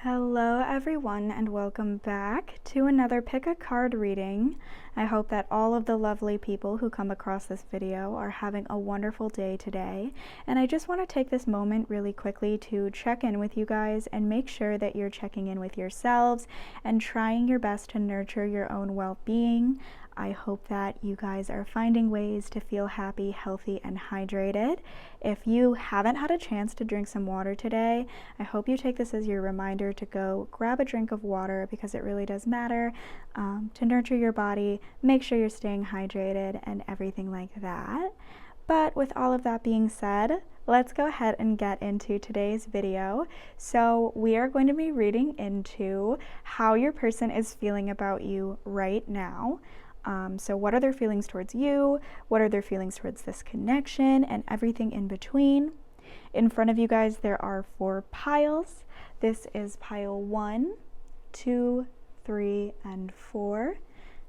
Hello everyone and welcome back to another pick a card reading. I hope that all of the lovely people who come across this video are having a wonderful day today. And I just want to take this moment really quickly to check in with you guys and make sure that you're checking in with yourselves and trying your best to nurture your own well-being. I hope that you guys are finding ways to feel happy, healthy, and hydrated. If you haven't had a chance to drink some water today, I hope you take this as your reminder to go grab a drink of water because it really does matter to nurture your body, make sure you're staying hydrated, and everything like that. But with all of that being said, let's go ahead and get into today's video. So we are going to be reading into how your person is feeling about you right now. So what are their feelings towards you? What are their feelings towards this connection and everything in between? In front of you guys, there are 4 piles. This is pile 1, 2, 3, and 4.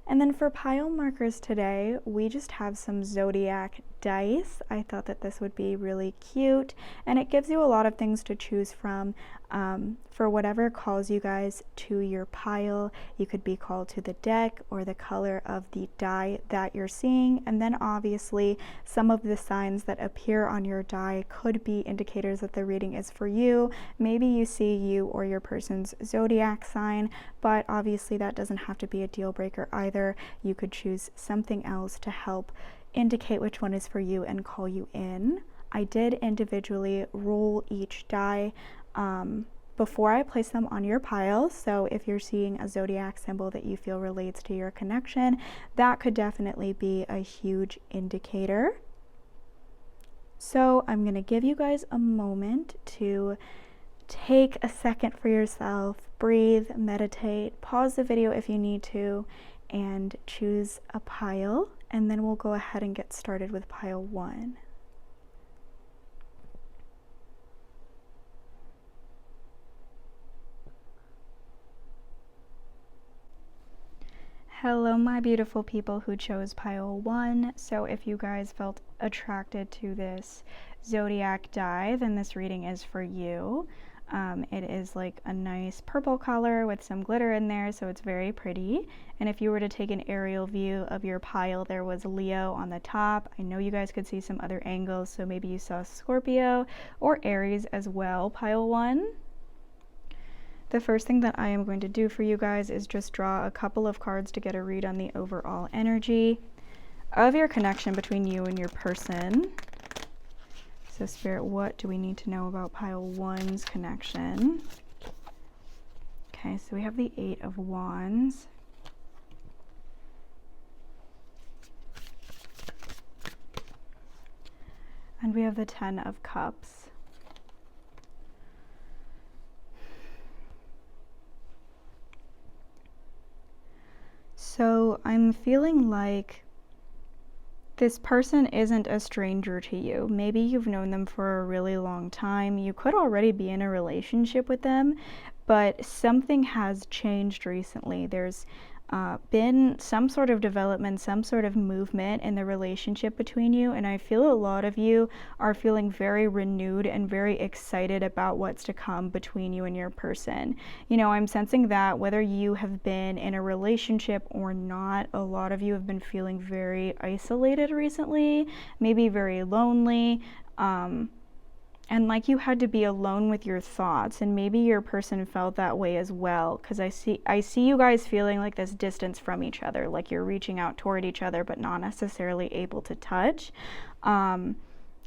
And then for pile markers today, we just have some zodiac dice. I thought that this would be really cute, and it gives you a lot of things to choose from for whatever calls you guys to your pile. You could be called to the deck or the color of the die that you're seeing, and then obviously some of the signs that appear on your die could be indicators that the reading is for you. Maybe you see you or your person's zodiac sign, but obviously that doesn't have to be a deal breaker either. You could choose something else to help indicate which one is for you and call you in. I did individually roll each die before I place them on your pile, so if you're seeing a zodiac symbol that you feel relates to your connection, that could definitely be a huge indicator. So I'm going to give you guys a moment to take a second for yourself, breathe, meditate, pause the video if you need to, and choose a pile, and then we'll go ahead and get started with pile 1. Hello my beautiful people who chose pile 1. So if you guys felt attracted to this zodiac die, then this reading is for you. It is like a nice purple color with some glitter in there, so it's very pretty. And if you were to take an aerial view of your pile, there was Leo on the top. I know you guys could see some other angles, so maybe you saw Scorpio or Aries as well, pile 1. The first thing that I am going to do for you guys is just draw a couple of cards to get a read on the overall energy of your connection between you and your person. So Spirit, what do we need to know about pile 1's connection? Okay, so we have the 8 of Wands. And we have the 10 of Cups. So I'm feeling like this person isn't a stranger to you. Maybe you've known them for a really long time. You could already be in a relationship with them, but something has changed recently. There's been some sort of development, some sort of movement in the relationship between you, and I feel a lot of you are feeling very renewed and very excited about what's to come between you and your person. You know, I'm sensing that whether you have been in a relationship or not, a lot of you have been feeling very isolated recently, maybe very lonely, and like you had to be alone with your thoughts, and maybe your person felt that way as well, because I see you guys feeling like this distance from each other, like you're reaching out toward each other but not necessarily able to touch.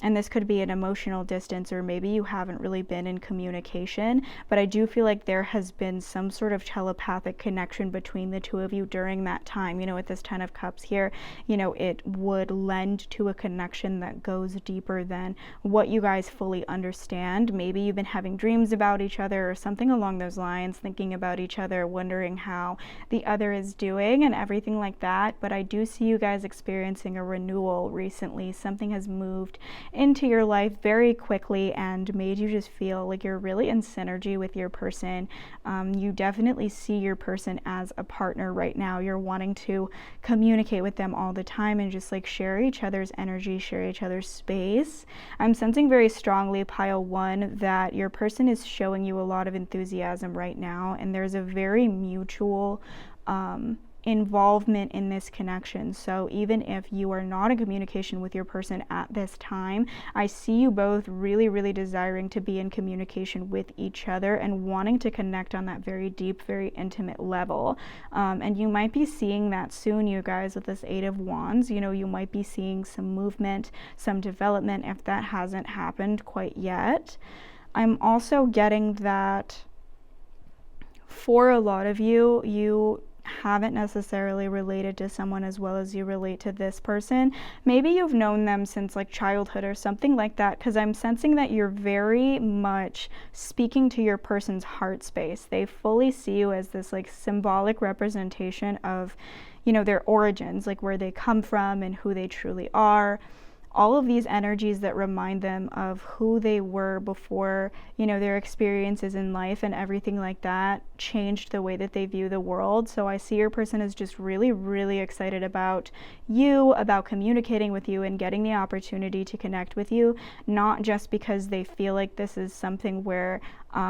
And this could be an emotional distance, or maybe you haven't really been in communication, but I do feel like there has been some sort of telepathic connection between the two of you during that time. You know, with this 10 of Cups here, you know, it would lend to a connection that goes deeper than what you guys fully understand. Maybe you've been having dreams about each other or something along those lines, thinking about each other, wondering how the other is doing and everything like that. But I do see you guys experiencing a renewal recently. Something has moved into your life very quickly and made you just feel like you're really in synergy with your person. You definitely see your person as a partner right now. You're wanting to communicate with them all the time and just like share each other's energy, share each other's space. I'm sensing very strongly, pile 1, that your person is showing you a lot of enthusiasm right now, and there's a very mutual involvement in this connection. So even if you are not in communication with your person at this time, I see you both really, really desiring to be in communication with each other and wanting to connect on that very deep, very intimate level. And you might be seeing that soon, you guys, with this 8 of Wands. You know, you might be seeing some movement, some development, if that hasn't happened quite yet. I'm also getting that for a lot of you, you haven't necessarily related to someone as well as you relate to this person. Maybe you've known them since like childhood or something like that, because I'm sensing that you're very much speaking to your person's heart space. They fully see you as this like symbolic representation of, you know, their origins, like where they come from and who they truly are. All of these energies that remind them of who they were before, you know, their experiences in life and everything like that changed the way that they view the world. So I see your person is just really, really excited about you, about communicating with you and getting the opportunity to connect with you, not just because they feel like this is something where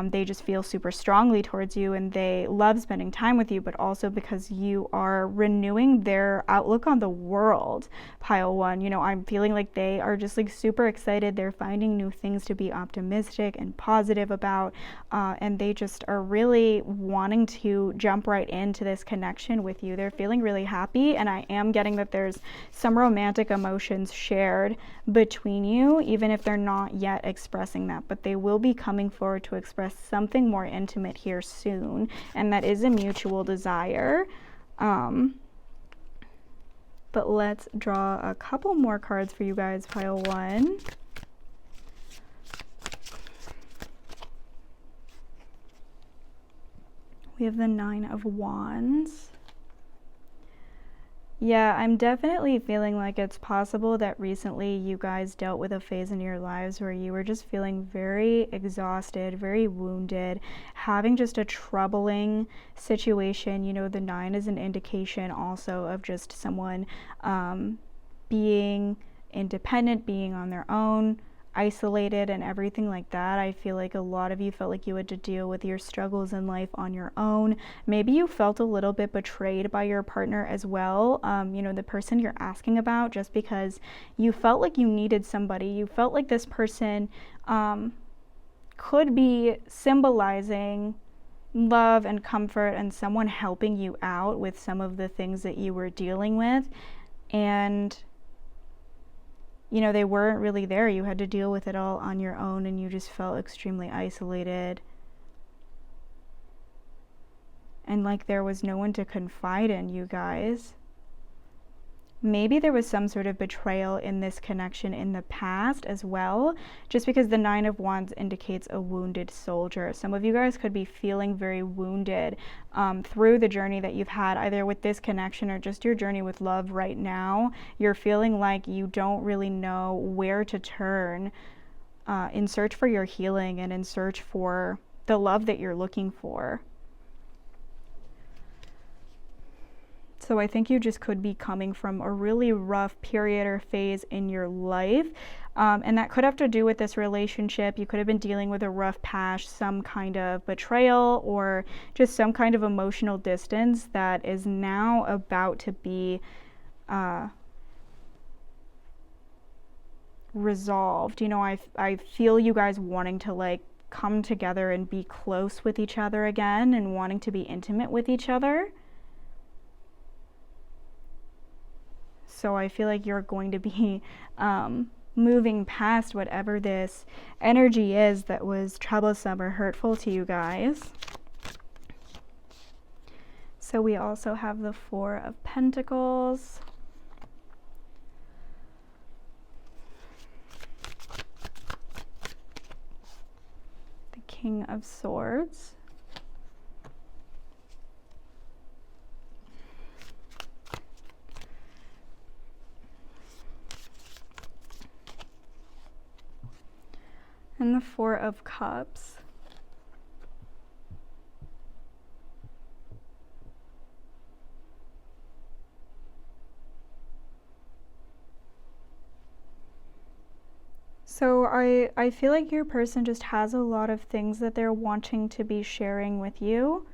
they just feel super strongly towards you and they love spending time with you, but also because you are renewing their outlook on the world, pile 1. You know, I'm feeling like they are just like super excited. They're finding new things to be optimistic and positive about, and they just are really wanting to jump right into this connection with you. They're feeling really happy, and I am getting that there's some romantic emotions shared between you, even if they're not yet expressing that, but they will be coming forward to express something more intimate here soon, and that is a mutual desire. But let's draw a couple more cards for you guys, pile 1. We have the 9 of Wands. Yeah, I'm definitely feeling like it's possible that recently you guys dealt with a phase in your lives where you were just feeling very exhausted, very wounded, having just a troubling situation. You know, the 9 is an indication also of just someone being independent, being on their own, isolated and everything like that. I feel like a lot of you felt like you had to deal with your struggles in life on your own. Maybe you felt a little bit betrayed by your partner as well, you know, the person you're asking about, just because you felt like you needed somebody. You felt like this person could be symbolizing love and comfort and someone helping you out with some of the things that you were dealing with, and you know, they weren't really there. You had to deal with it all on your own, and you just felt extremely isolated. And like there was no one to confide in, you guys. Maybe there was some sort of betrayal in this connection in the past as well, just because the 9 of Wands indicates a wounded soldier. Some of you guys could be feeling very wounded through the journey that you've had, either with this connection or just your journey with love right now. You're feeling like you don't really know where to turn in search for your healing and in search for the love that you're looking for. So I think you just could be coming from a really rough period or phase in your life. And that could have to do with this relationship. You could have been dealing with a rough past, some kind of betrayal, or just some kind of emotional distance that is now about to be resolved. You know, I feel you guys wanting to like come together and be close with each other again and wanting to be intimate with each other. So I feel like you're going to be moving past whatever this energy is that was troublesome or hurtful to you guys. So we also have the 4 of Pentacles. The King of Swords. And the Four of Cups. So I feel like your person just has a lot of things that they're wanting to be sharing with you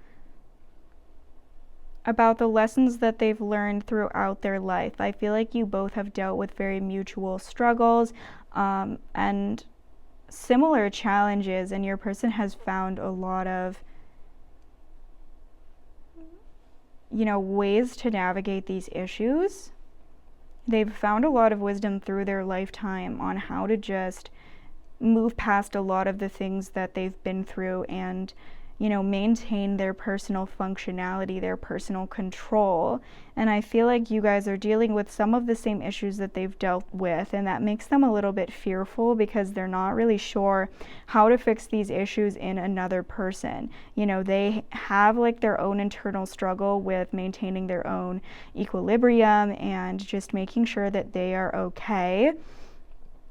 about the lessons that they've learned throughout their life. I feel like you both have dealt with very mutual struggles and similar challenges, and your person has found a lot of, you know, ways to navigate these issues. They've found a lot of wisdom through their lifetime on how to just move past a lot of the things that they've been through and, you know, maintain their personal functionality, their personal control. And I feel like you guys are dealing with some of the same issues that they've dealt with, and that makes them a little bit fearful because they're not really sure how to fix these issues in another person. You know, they have like their own internal struggle with maintaining their own equilibrium and just making sure that they are okay.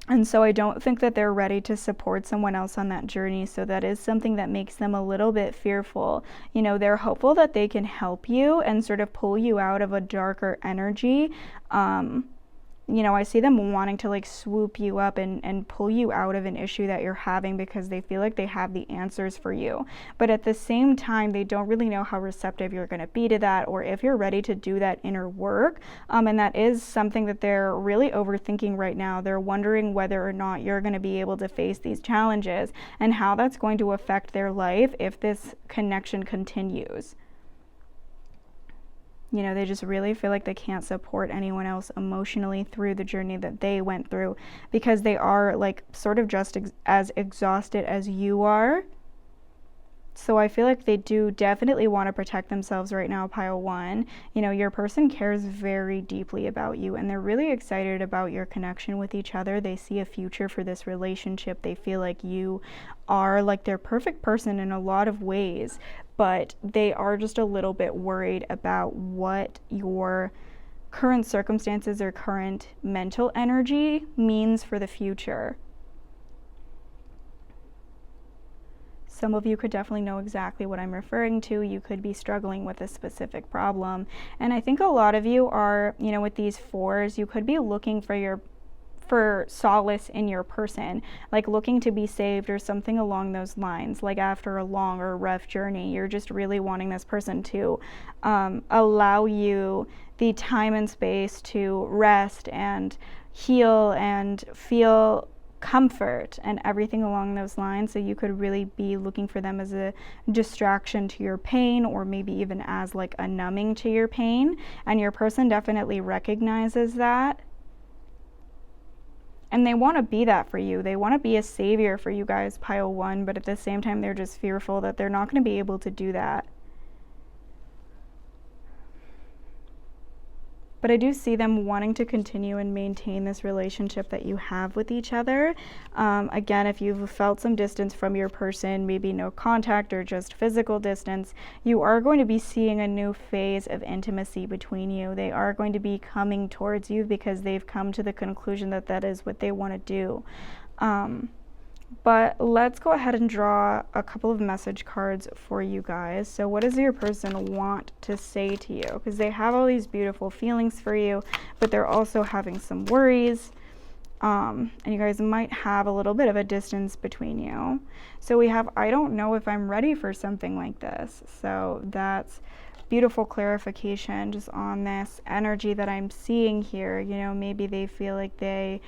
And so I don't think that they're ready to support someone else on that journey. So that is something that makes them a little bit fearful. You know, they're hopeful that they can help you and sort of pull you out of a darker energy. You know, I see them wanting to like swoop you up and pull you out of an issue that you're having because they feel like they have the answers for you. But at the same time, they don't really know how receptive you're going to be to that, or if you're ready to do that inner work. And that is something that they're really overthinking right now. They're wondering whether or not you're going to be able to face these challenges and how that's going to affect their life if this connection continues. You know, they just really feel like they can't support anyone else emotionally through the journey that they went through because they are like sort of just as exhausted as you are. So I feel like they do definitely want to protect themselves right now, pile one. You know, your person cares very deeply about you and they're really excited about your connection with each other. They see a future for this relationship. They feel like you are like their perfect person in a lot of ways, but they are just a little bit worried about what your current circumstances or current mental energy means for the future. Some of you could definitely know exactly what I'm referring to. You could be struggling with a specific problem. And I think a lot of you are, you know, with these fours, you could be looking for solace in your person, like looking to be saved or something along those lines. Like after a long or rough journey, you're just really wanting this person to allow you the time and space to rest and heal and feel comfort and everything along those lines. So you could really be looking for them as a distraction to your pain, or maybe even as like a numbing to your pain. And your person definitely recognizes that. And they want to be that for you. They want to be a savior for you guys, pile one, but at the same time, they're just fearful that they're not going to be able to do that. But I do see them wanting to continue and maintain this relationship that you have with each other. Again, if you've felt some distance from your person, maybe no contact or just physical distance, you are going to be seeing a new phase of intimacy between you. They are going to be coming towards you because they've come to the conclusion that that is what they want to do. But let's go ahead and draw a couple of message cards for you guys. So what does your person want to say to you? Because they have all these beautiful feelings for you, but they're also having some worries. And you guys might have a little bit of a distance between you. So we have, I don't know if I'm ready for something like this. So that's beautiful clarification just on this energy that I'm seeing here. You know, maybe they feel like they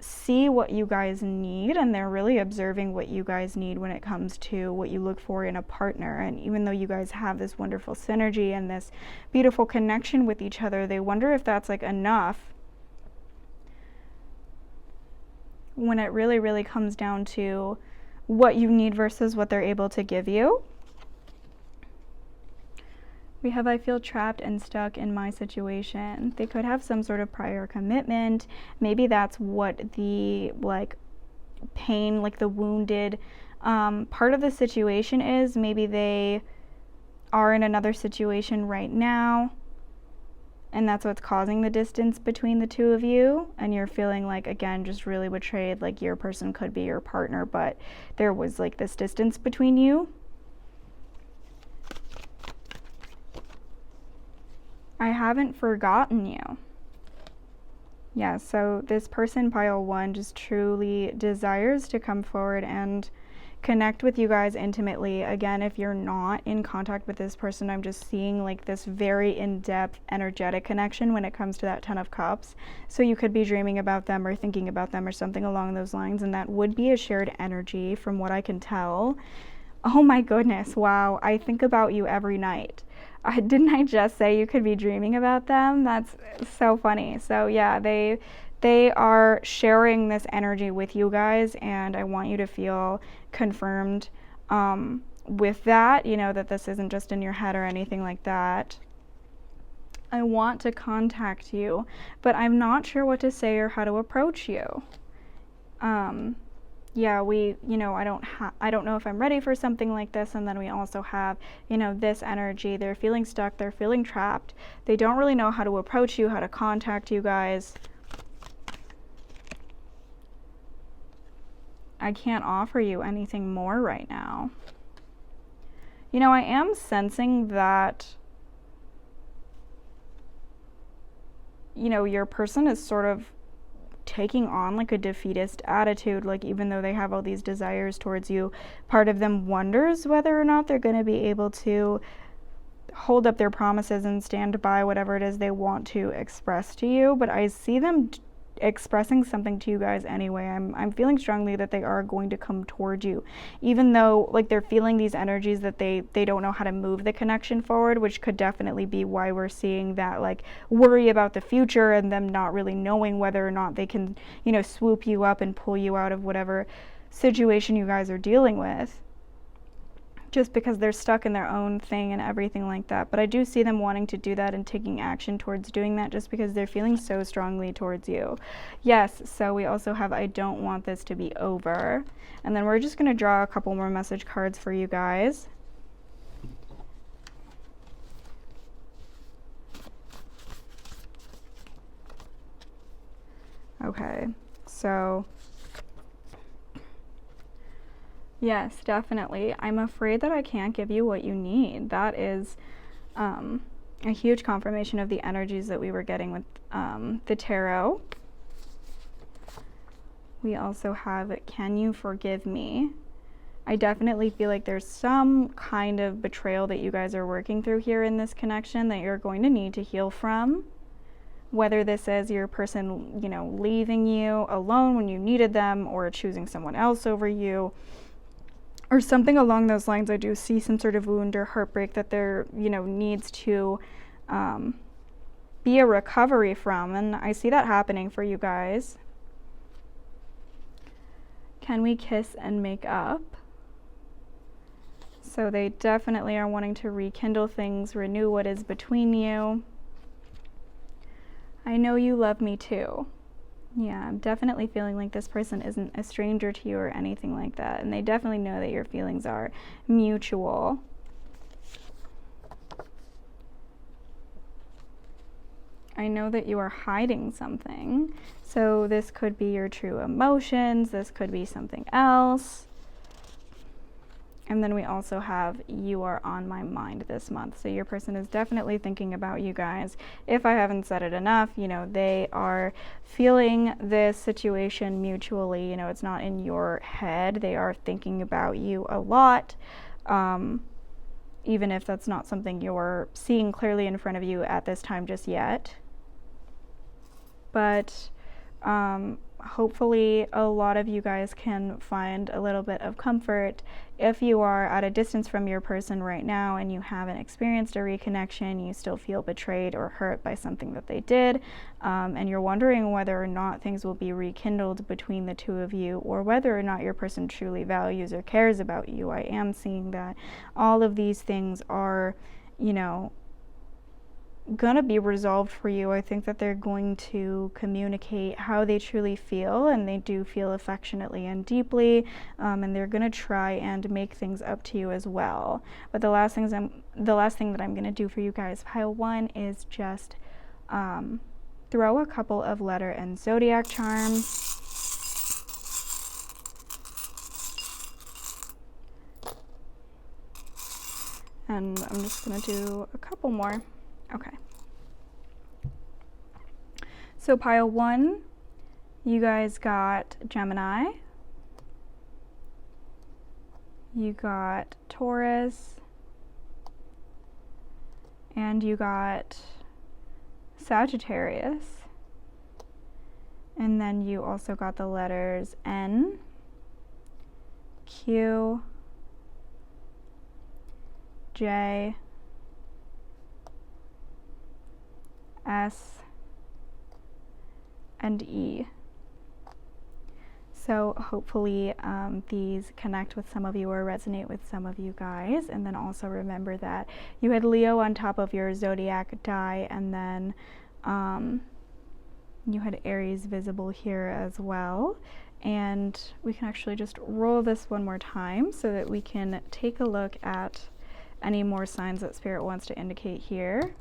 see what you guys need, and they're really observing what you guys need when it comes to what you look for in a partner. And even though you guys have this wonderful synergy and this beautiful connection with each other, they wonder if that's like enough when it really, really comes down to what you need versus what they're able to give you. We have, I feel trapped and stuck in my situation. They could have some sort of prior commitment. Maybe that's what the like pain, like the wounded part of the situation is. Maybe they are in another situation right now and that's what's causing the distance between the two of you, and you're feeling like, again, just really betrayed, like your person could be your partner, but there was like this distance between you. I haven't forgotten you. Yeah, so this person, pile 1, just truly desires to come forward and connect with you guys intimately. Again, if you're not in contact with this person, I'm just seeing like this very in-depth energetic connection when it comes to that 10 of Cups. So you could be dreaming about them or thinking about them or something along those lines, and that would be a shared energy from what I can tell. Oh my goodness, wow, I think about you every night. Didn't I just say you could be dreaming about them? That's so funny. So yeah, they are sharing this energy with you guys, and I want you to feel confirmed with that, you know, that this isn't just in your head or anything like that. I want to contact you, but I'm not sure what to say or how to approach you. Yeah, I don't know if I'm ready for something like this. And then we also have, you know, this energy. They're feeling stuck. They're feeling trapped. They don't really know how to approach you, how to contact you guys. I can't offer you anything more right now. You know, I am sensing that, you know, your person is sort of taking on like a defeatist attitude. Like, even though they have all these desires towards you, part of them wonders whether or not they're going to be able to hold up their promises and stand by whatever it is they want to express to you. But I see them expressing something to you guys anyway. I'm feeling strongly that they are going to come towards you, even though like they're feeling these energies that they don't know how to move the connection forward, which could definitely be why we're seeing that like worry about the future and them not really knowing whether or not they can, you know, swoop you up and pull you out of whatever situation you guys are dealing with, just because they're stuck in their own thing and everything like that. But I do see them wanting to do that and taking action towards doing that, just because they're feeling so strongly towards you. Yes, so we also have I don't want this to be over. And then we're just going to draw a couple more message cards for you guys. Okay, so yes, definitely. I'm afraid that I can't give you what you need. That is a huge confirmation of the energies that we were getting with the tarot. We also have, can you forgive me? I definitely feel like there's some kind of betrayal that you guys are working through here in this connection that you're going to need to heal from. Whether this is your person, you know, leaving you alone when you needed them, or choosing someone else over you, or something along those lines. I do see some sort of wound or heartbreak that there, you know, needs to be a recovery from, and I see that happening for you guys. Can we kiss and make up? So they definitely are wanting to rekindle things, renew what is between you. I know you love me too. Yeah, I'm definitely feeling like this person isn't a stranger to you or anything like that. And they definitely know that your feelings are mutual. I know that you are hiding something. So this could be your true emotions. This could be something else. And then we also have, you are on my mind this month. So your person is definitely thinking about you guys. If I haven't said it enough, you know, they are feeling this situation mutually. You know, it's not in your head. They are thinking about you a lot. Even if that's not something you're seeing clearly in front of you at this time just yet. But hopefully a lot of you guys can find a little bit of comfort if you are at a distance from your person right now and you haven't experienced a reconnection. You still feel betrayed or hurt by something that they did, and you're wondering whether or not things will be rekindled between the two of you, or whether or not your person truly values or cares about you. I am seeing that all of these things are, you know, gonna be resolved for you. I think that they're going to communicate how they truly feel, and they do feel affectionately and deeply, and they're gonna try and make things up to you as well. But the last thing that I'm gonna do for you guys, pile 1, is just throw a couple of letter and zodiac charms. And I'm just going to do a couple more. Okay. So pile 1, you guys got Gemini. You got Taurus. And you got Sagittarius. And then you also got the letters N, Q, J, S, and E. So hopefully these connect with some of you or resonate with some of you guys. And then also remember that you had Leo on top of your zodiac die, and then you had Aries visible here as well. And we can actually just roll this one more time so that we can take a look at any more signs that Spirit wants to indicate here.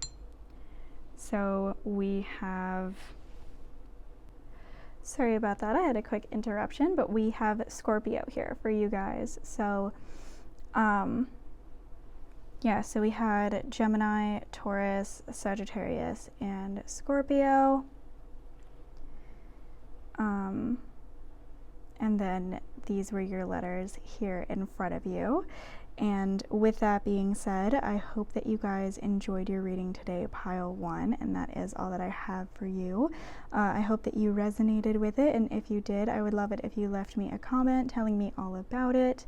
So we have, sorry about that, I had a quick interruption, but we have Scorpio here for you guys. So yeah, so we had Gemini, Taurus, Sagittarius, and Scorpio. And then these were your letters here in front of you. And with that being said, I hope that you guys enjoyed your reading today, pile 1, and that is all that I have for you. I hope that you resonated with it, and if you did, I would love it if you left me a comment telling me all about it,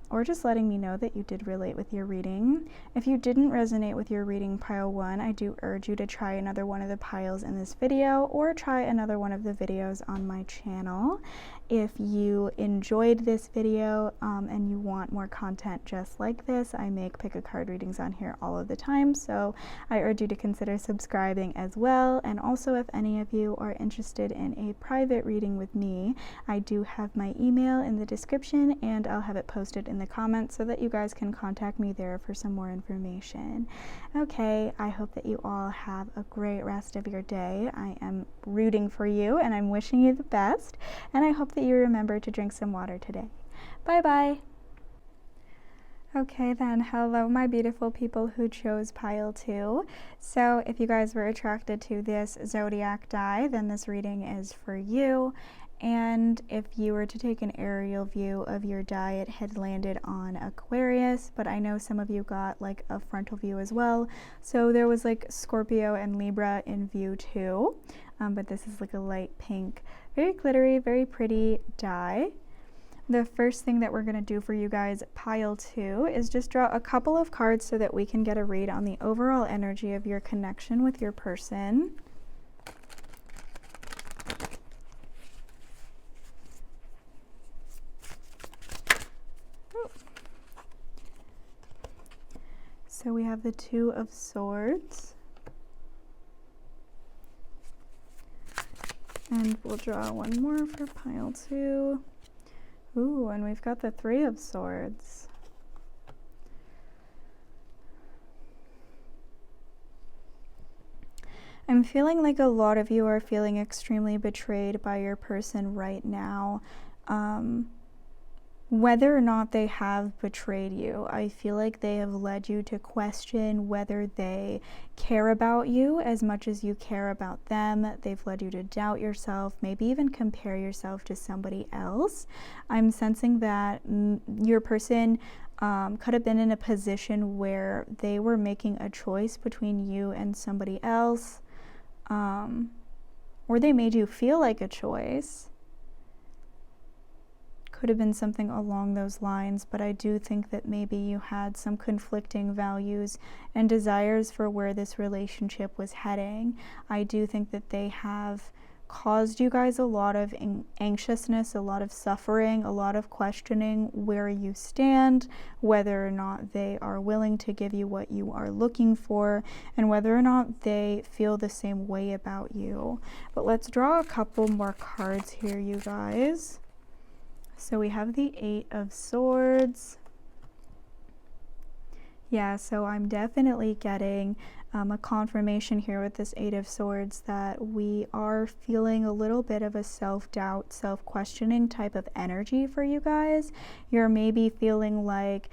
or just letting me know that you did relate with your reading. If you didn't resonate with your reading, pile 1, I do urge you to try another one of the piles in this video, or try another one of the videos on my channel. If you enjoyed this video and you want more content just like this, I make pick a card readings on here all of the time, so I urge you to consider subscribing as well. And also, if any of you are interested in a private reading with me, I do have my email in the description, and I'll have it posted in the comments so that you guys can contact me there for some more information. Okay, I hope that you all have a great rest of your day. I am rooting for you and I'm wishing you the best, and I hope that you remember to drink some water today. Bye bye. Okay then, hello my beautiful people who chose pile 2. So if you guys were attracted to this zodiac die, then this reading is for you. And if you were to take an aerial view of your die, it had landed on Aquarius, but I know some of you got like a frontal view as well. So there was like Scorpio and Libra in view too, but this is like a light pink, very glittery, very pretty die. The first thing that we're going to do for you guys, pile 2, is just draw a couple of cards so that we can get a read on the overall energy of your connection with your person. So we have the 2 of Swords. And we'll draw one more for pile 2. Ooh, and we've got the 3 of Swords. I'm feeling like a lot of you are feeling extremely betrayed by your person right now. Whether or not they have betrayed you, I feel like they have led you to question whether they care about you as much as you care about them. They've led you to doubt yourself, maybe even compare yourself to somebody else. I'm sensing that your person could have been in a position where they were making a choice between you and somebody else, or they made you feel like a choice. Could have been something along those lines, but I do think that maybe you had some conflicting values and desires for where this relationship was heading. I do think that they have caused you guys a lot of anxiousness, a lot of suffering, a lot of questioning where you stand, whether or not they are willing to give you what you are looking for, and whether or not they feel the same way about you. But let's draw a couple more cards here, you guys. So we have the 8 of Swords. Yeah, so I'm definitely getting a confirmation here with this Eight of Swords that we are feeling a little bit of a self-doubt, self-questioning type of energy for you guys. You're maybe feeling like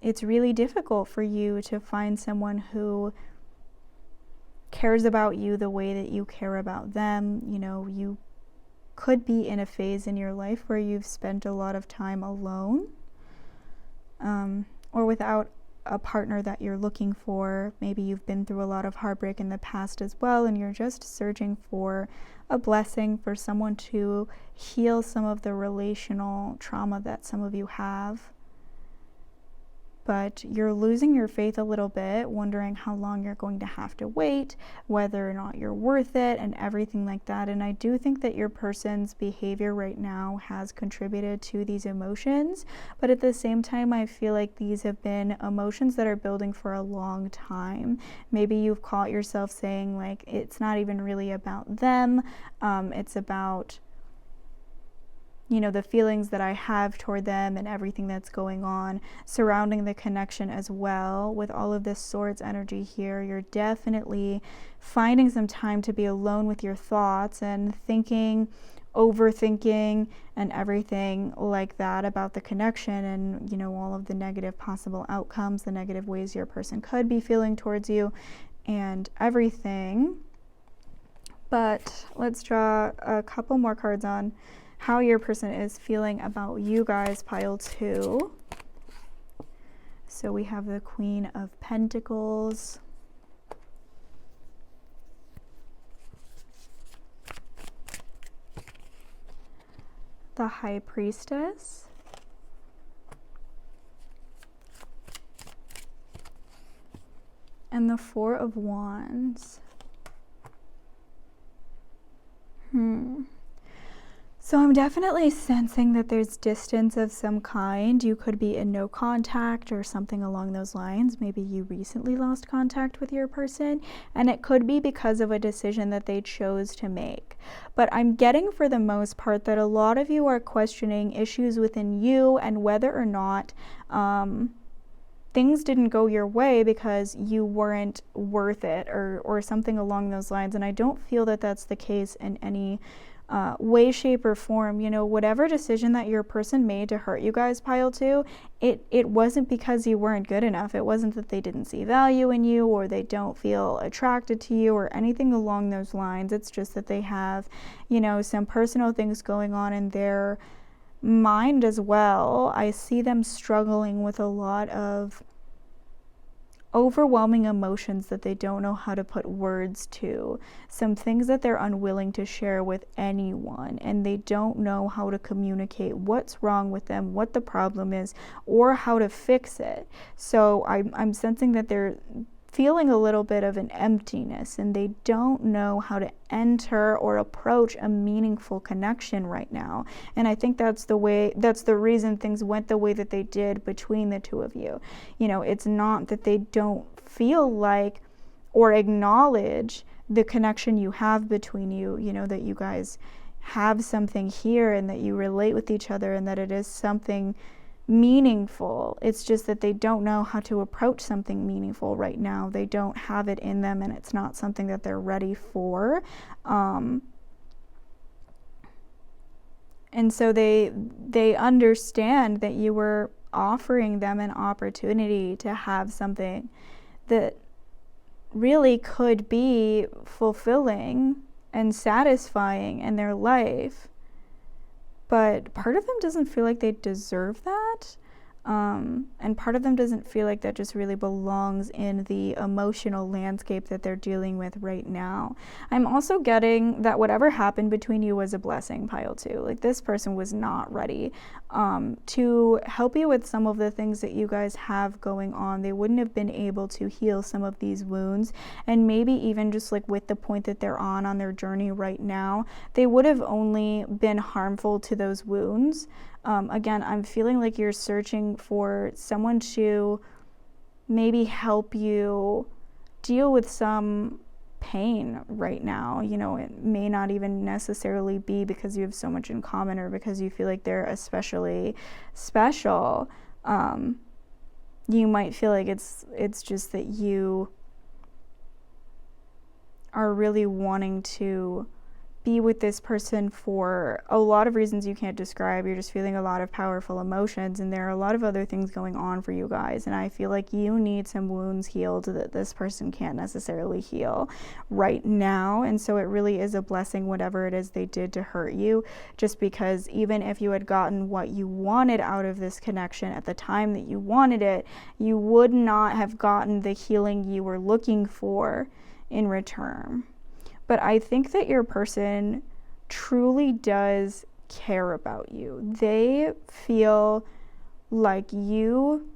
it's really difficult for you to find someone who cares about you the way that you care about them. You know, you could be in a phase in your life where you've spent a lot of time alone, or without a partner that you're looking for. Maybe you've been through a lot of heartbreak in the past as well, and you're just searching for a blessing, for someone to heal some of the relational trauma that some of you have. But you're losing your faith a little bit, wondering how long you're going to have to wait, whether or not you're worth it, and everything like that. And I do think that your person's behavior right now has contributed to these emotions, but at the same time, I feel like these have been emotions that are building for a long time. Maybe you've caught yourself saying, like, it's not even really about them, it's about, you know, the feelings that I have toward them and everything that's going on surrounding the connection as well. With all of this Swords energy here, you're definitely finding some time to be alone with your thoughts and thinking, overthinking, and everything like that about the connection, and, you know, all of the negative possible outcomes, the negative ways your person could be feeling towards you, and everything. But let's draw a couple more cards on how your person is feeling about you guys, pile 2. So we have the Queen of Pentacles, the High Priestess, and the Four of Wands. So I'm definitely sensing that there's distance of some kind. You could be in no contact or something along those lines. Maybe you recently lost contact with your person, and it could be because of a decision that they chose to make. But I'm getting, for the most part, that a lot of you are questioning issues within you and whether or not things didn't go your way because you weren't worth it, or something along those lines. And I don't feel that that's the case in any way, shape, or form. You know, whatever decision that your person made to hurt you guys, pile 2, it wasn't because you weren't good enough. It wasn't that they didn't see value in you, or they don't feel attracted to you, or anything along those lines. It's just that they have, you know, some personal things going on in their mind as well. I see them struggling with a lot of overwhelming emotions that they don't know how to put words to, some things that they're unwilling to share with anyone, and they don't know how to communicate what's wrong with them, what the problem is, or how to fix it. So I'm sensing that they're feeling a little bit of an emptiness, and they don't know how to enter or approach a meaningful connection right now. And I think that's the reason things went the way that they did between the two of you. You know, it's not that they don't feel like or acknowledge the connection you have between you, you know, that you guys have something here and that you relate with each other and that it is something meaningful. It's just that they don't know how to approach something meaningful right now. They don't have it in them, and it's not something that they're ready for. And so they understand that you were offering them an opportunity to have something that really could be fulfilling and satisfying in their life. But part of them doesn't feel like they deserve that. And part of them doesn't feel like that just really belongs in the emotional landscape that they're dealing with right now. I'm also getting that whatever happened between you was a blessing, pile 2. Like, this person was not ready to help you with some of the things that you guys have going on. They wouldn't have been able to heal some of these wounds, and maybe even just like with the point that they're on their journey right now, they would have only been harmful to those wounds. Again, I'm feeling like you're searching for someone to maybe help you deal with some pain right now. You know, it may not even necessarily be because you have so much in common or because you feel like they're especially special. You you might feel like it's just that you are really wanting to be with this person for a lot of reasons you can't describe. You're just feeling a lot of powerful emotions, and there are a lot of other things going on for you guys, and I feel like you need some wounds healed that this person can't necessarily heal right now. And so it really is a blessing, whatever it is they did to hurt you, just because even if you had gotten what you wanted out of this connection at the time that you wanted it, you would not have gotten the healing you were looking for in return. But I think that your person truly does care about you. They feel like you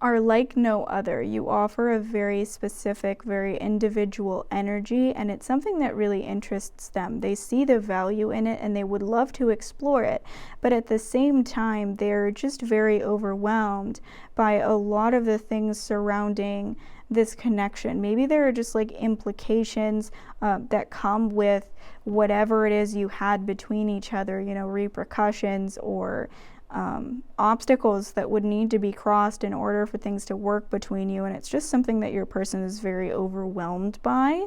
are like no other. You offer a very specific, very individual energy, and it's something that really interests them. They see the value in it and they would love to explore it. But at the same time, they're just very overwhelmed by a lot of the things surrounding this connection. Maybe there are just like implications that come with whatever it is you had between each other, you know, repercussions or obstacles that would need to be crossed in order for things to work between you, and it's just something that your person is very overwhelmed by.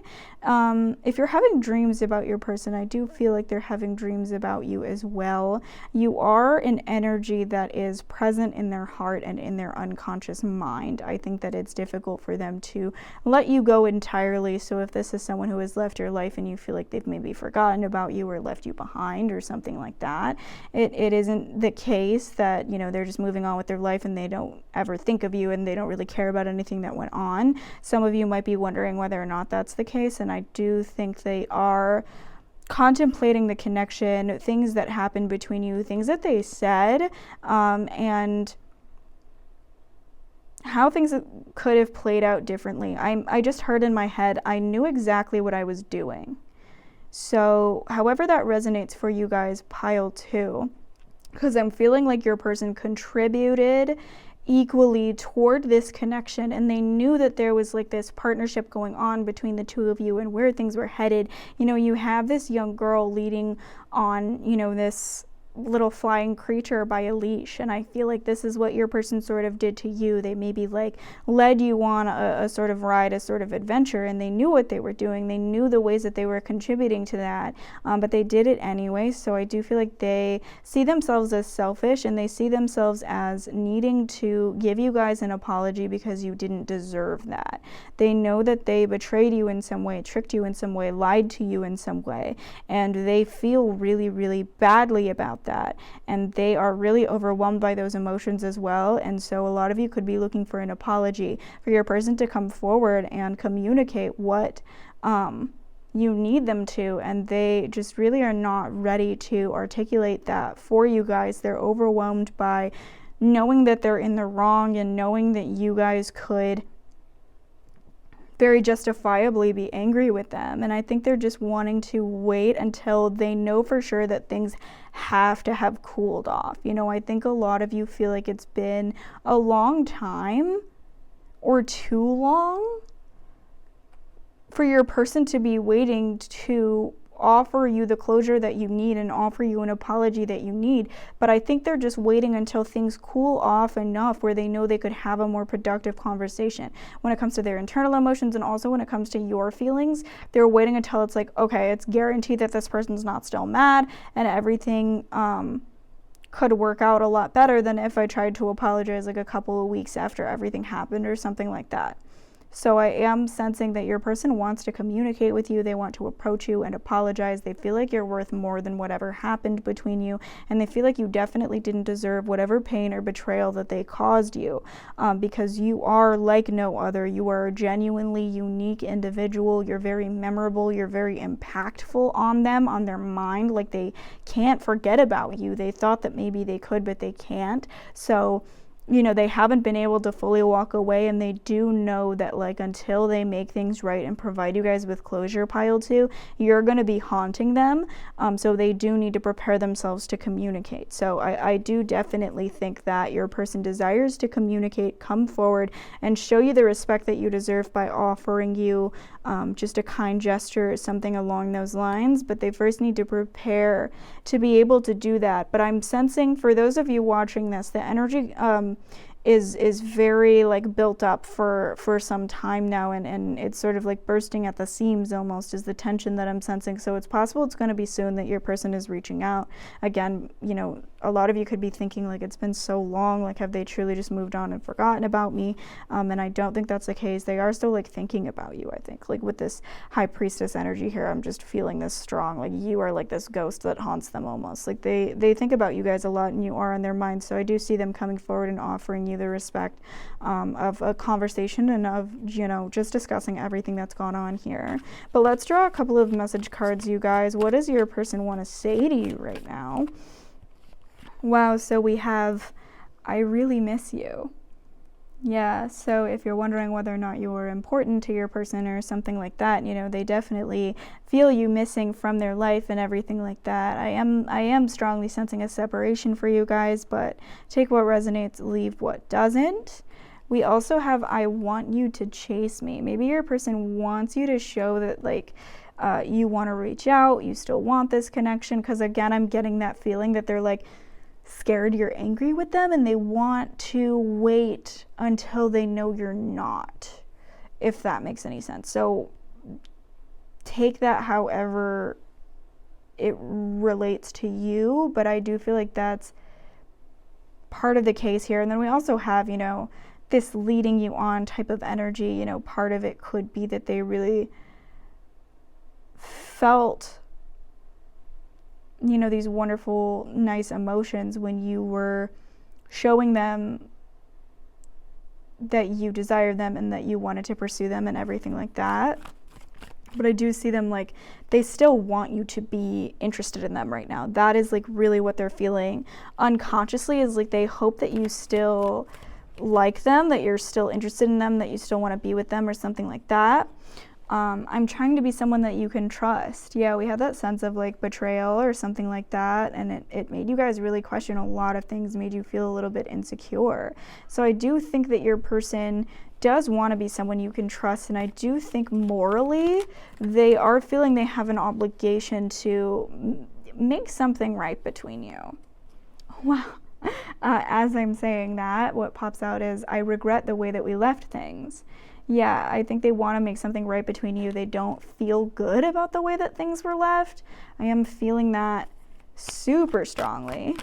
If you're having dreams about your person, I do feel like they're having dreams about you as well. You are an energy that is present in their heart and in their unconscious mind. I think that it's difficult for them to let you go entirely. So if this is someone who has left your life and you feel like they've maybe forgotten about you or left you behind or something like that, it isn't the case that, you know, they're just moving on with their life and they don't ever think of you and they don't really care about anything that went on. Some of you might be wondering whether or not that's the case, and I do think they are contemplating the connection, things that happened between you, things that they said, and how things could have played out differently. I just heard in my head, I knew exactly what I was doing. So however that resonates for you guys, pile 2. Because I'm feeling like your person contributed equally toward this connection, and they knew that there was like this partnership going on between the two of you and where things were headed. You know, you have this young girl leading on, you know, this little flying creature by a leash, and I feel like this is what your person sort of did to you. They maybe like led you on a sort of ride, a sort of adventure, and they knew what they were doing. They knew the ways that they were contributing to that, but they did it anyway. So I do feel like they see themselves as selfish, and they see themselves as needing to give you guys an apology because you didn't deserve that. They know that they betrayed you in some way, tricked you in some way, lied to you in some way, and they feel really, really badly about that, and they are really overwhelmed by those emotions as well. And so a lot of you could be looking for an apology, for your person to come forward and communicate what you need them to, and they just really are not ready to articulate that for you guys. They're overwhelmed by knowing that they're in the wrong and knowing that you guys could very justifiably be angry with them. And I think they're just wanting to wait until they know for sure that things have to have cooled off. You know, I think a lot of you feel like it's been a long time or too long for your person to be waiting to offer you the closure that you need and offer you an apology that you need. But I think they're just waiting until things cool off enough where they know they could have a more productive conversation when it comes to their internal emotions, and also when it comes to your feelings. They're waiting until it's like, okay, it's guaranteed that this person's not still mad, and everything could work out a lot better than if I tried to apologize like a couple of weeks after everything happened or something like that. So I am sensing that your person wants to communicate with you. They want to approach you and apologize. They feel like you're worth more than whatever happened between you, and they feel like you definitely didn't deserve whatever pain or betrayal that they caused you, because you are like no other. You are a genuinely unique individual. You're very memorable. You're very impactful on them, on their mind. Like, they can't forget about you. They thought that maybe they could, but they can't. So, you know, they haven't been able to fully walk away, and they do know that, like, until they make things right and provide you guys with closure, pile 2, you're going to be haunting them. So they do need to prepare themselves to communicate. So I do definitely think that your person desires to communicate, come forward, and show you the respect that you deserve by offering you just a kind gesture or something along those lines. But they first need to prepare to be able to do that. But I'm sensing, for those of you watching this, the energy is very like built up for some time now, and it's sort of like bursting at the seams almost, is the tension that I'm sensing. So it's possible it's going to be soon that your person is reaching out again. You know, a lot of you could be thinking like, it's been so long, like have they truly just moved on and forgotten about me? And I don't think that's the case. They are still like thinking about you. I think like with this high priestess energy here, I'm just feeling this strong, like you are like this ghost that haunts them almost. Like they think about you guys a lot, and you are on their mind. So I do see them coming forward and offering you the respect of a conversation, and of, you know, just discussing everything that's gone on here. But let's draw a couple of message cards, you guys. What does your person want to say to you right now? Wow, so we have, I really miss you. Yeah, so if you're wondering whether or not you were important to your person or something like that, you know, they definitely feel you missing from their life and everything like that. I am strongly sensing a separation for you guys, but take what resonates, leave what doesn't. We also have, I want you to chase me. Maybe your person wants you to show that, like, you want to reach out, you still want this connection, because again, I'm getting that feeling that they're like scared you're angry with them, and they want to wait until they know you're not, if that makes any sense. So take that however it relates to you, but I do feel like that's part of the case here. And then we also have, you know, this leading you on type of energy. You know, part of it could be that they really felt, you know, these wonderful, nice emotions when you were showing them that you desired them and that you wanted to pursue them and everything like that. But I do see them like, they still want you to be interested in them right now. That is like really what they're feeling unconsciously, is like they hope that you still like them, that you're still interested in them, that you still want to be with them or something like that. I'm trying to be someone that you can trust. Yeah, we had that sense of like betrayal or something like that, and it made you guys really question a lot of things, made you feel a little bit insecure. So I do think that your person does want to be someone you can trust, and I do think morally they are feeling they have an obligation to make something right between you. Wow. As I'm saying that, what pops out is, I regret the way that we left things. Yeah, I think they want to make something right between you. They don't feel good about the way that things were left. I am feeling that super strongly.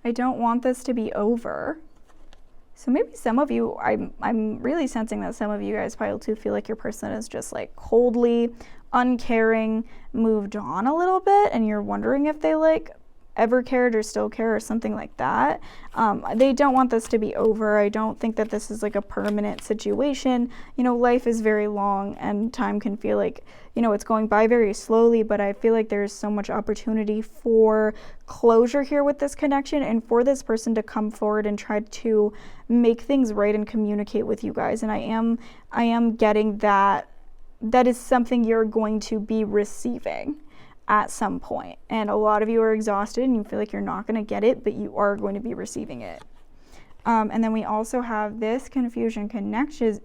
I don't want this to be over. So maybe some of you, I'm really sensing that some of you guys probably too feel like your person is just like coldly, uncaring, moved on a little bit, and you're wondering if they like ever cared or still care or something like that. They don't want this to be over. I don't think that this is like a permanent situation. You know, life is very long, and time can feel like, you know, it's going by very slowly, but I feel like there's so much opportunity for closure here with this connection, and for this person to come forward and try to make things right and communicate with you guys. And I am getting that is something you're going to be receiving at some point. And a lot of you are exhausted and you feel like you're not going to get it, but you are going to be receiving it. And then we also have this confusion connections.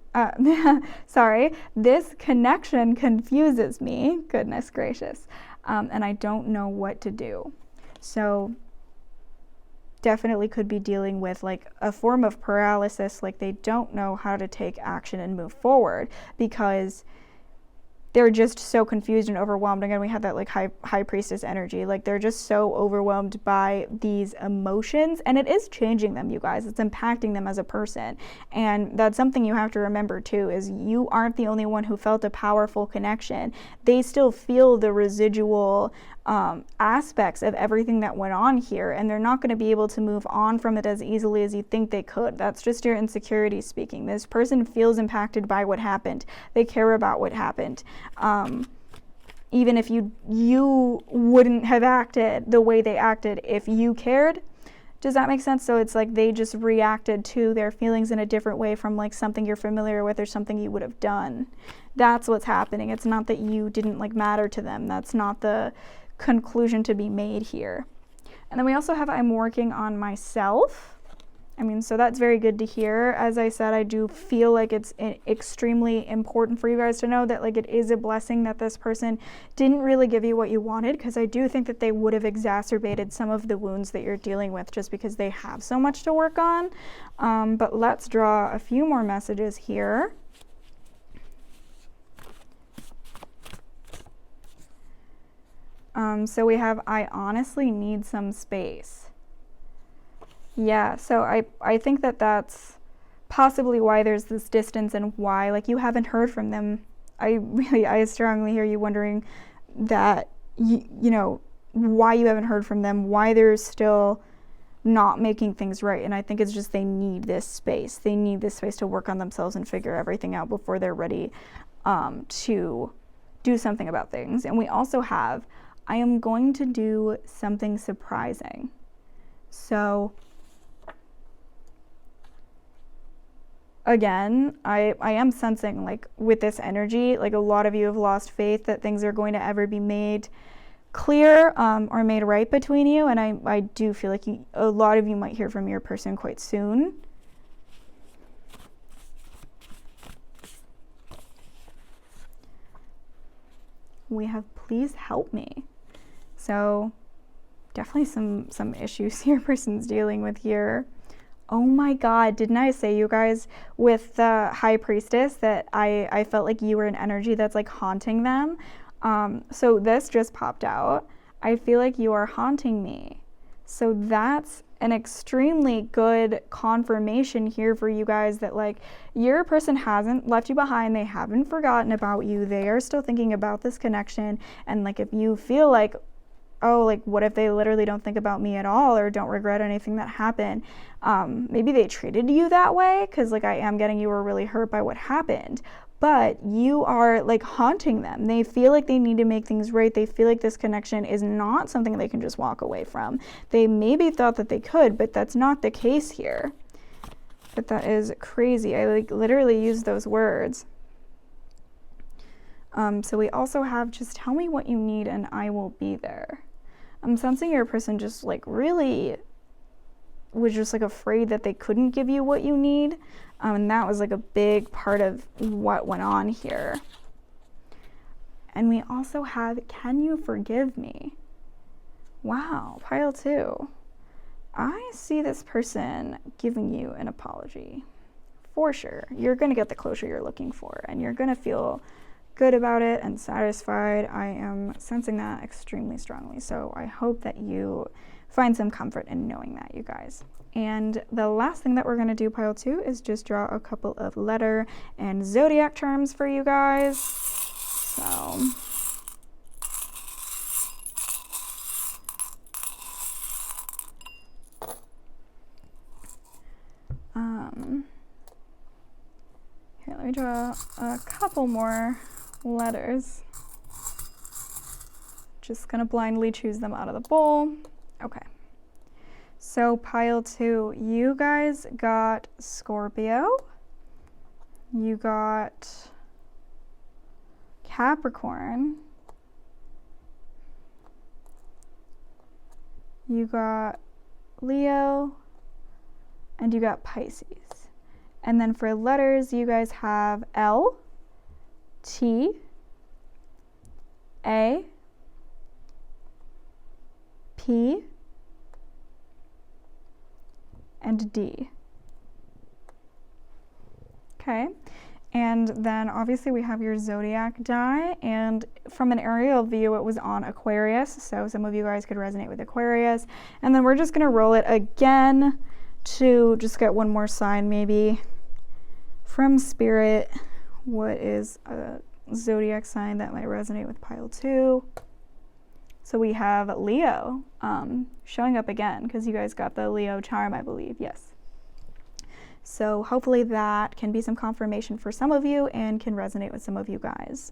This connection confuses me. Goodness gracious. And I don't know what to do. So definitely could be dealing with like a form of paralysis, like they don't know how to take action and move forward because they're just so confused and overwhelmed. Again, we had that like high priestess energy. Like they're just so overwhelmed by these emotions, and it is changing them, you guys. It's impacting them as a person. And that's something you have to remember too, is you aren't the only one who felt a powerful connection. They still feel the residual aspects of everything that went on here, and they're not going to be able to move on from it as easily as you think they could. That's just your insecurity speaking. This person feels impacted by what happened. They care about what happened. Even if you wouldn't have acted the way they acted if you cared. Does that make sense? So it's like they just reacted to their feelings in a different way from like something you're familiar with or something you would have done. That's what's happening. It's not that you didn't like matter to them. That's not the conclusion to be made here. And then we also have, I'm working on myself. I mean, so that's very good to hear. As I said, I do feel like it's extremely important for you guys to know that like it is a blessing that this person didn't really give you what you wanted, because I do think that they would have exacerbated some of the wounds that you're dealing with just because they have so much to work on. But let's draw a few more messages here. So we have, I honestly need some space. Yeah, so I think that that's possibly why there's this distance, and why like you haven't heard from them. I strongly hear you wondering that you know why you haven't heard from them, why they're still not making things right. And I think it's just they need this space. They need this space to work on themselves and figure everything out before they're ready to do something about things. And we also have, I am going to do something surprising. So again, I am sensing like with this energy, like a lot of you have lost faith that things are going to ever be made clear or made right between you. And I do feel like a lot of you might hear from your person quite soon. We have please help me. So definitely some issues your person's dealing with here. Oh my God, didn't I say, you guys, with the High Priestess that I felt like you were an energy that's like haunting them? So this just popped out. I feel like you are haunting me. So that's an extremely good confirmation here for you guys that like your person hasn't left you behind. They haven't forgotten about you. They are still thinking about this connection. And like if you feel like, oh, like what if they literally don't think about me at all or don't regret anything that happened? Maybe they treated you that way, because like I am getting you were really hurt by what happened, but you are like haunting them. They feel like they need to make things right. They feel like this connection is not something they can just walk away from. They maybe thought that they could, but that's not the case here. But that is crazy. I like literally used those words. So we also have, just tell me what you need and I will be there. I'm sensing your person just like really was just like afraid that they couldn't give you what you need. And that was like a big part of what went on here. And we also have, can you forgive me? Wow, pile 2. I see this person giving you an apology. For sure. You're going to get the closure you're looking for, and you're going to feel good about it and satisfied. I am sensing that extremely strongly. So I hope that you find some comfort in knowing that, you guys. And the last thing that we're going to do, pile 2, is just draw a couple of letter and zodiac terms for you guys. So here, let me draw a couple more letters. Just gonna blindly choose them out of the bowl. Okay. So pile 2, you guys got Scorpio. You got Capricorn. You got Leo. And you got Pisces. And then for letters, you guys have L, T, A, P, and D. Okay, and then obviously we have your zodiac die, and from an aerial view it was on Aquarius, so some of you guys could resonate with Aquarius. And then we're just going to roll it again to just get one more sign maybe from Spirit. What is a zodiac sign that might resonate with pile 2? So we have Leo showing up again, because you guys got the Leo charm, I believe. Yes. So hopefully that can be some confirmation for some of you and can resonate with some of you guys.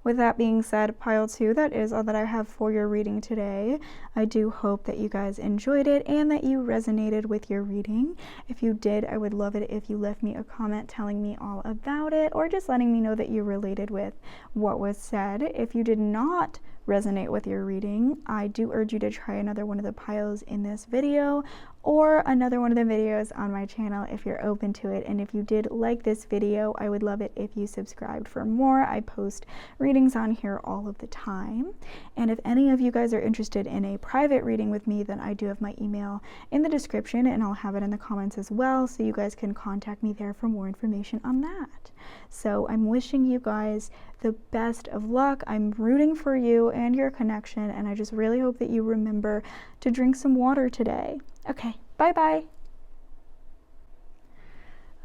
With that being said, pile 2, that is all that I have for your reading today. I do hope that you guys enjoyed it and that you resonated with your reading. If you did, I would love it if you left me a comment telling me all about it, or just letting me know that you related with what was said. If you did not resonate with your reading, I do urge you to try another one of the piles in this video. or another one of the videos on my channel if you're open to it. And if you did like this video, I would love it if you subscribed for more. I post readings on here all of the time. And if any of you guys are interested in a private reading with me, then I do have my email in the description, and I'll have it in the comments as well, so you guys can contact me there for more information on that. So I'm wishing you guys the best of luck. I'm rooting for you and your connection, and I just really hope that you remember to drink some water today. Okay, bye-bye.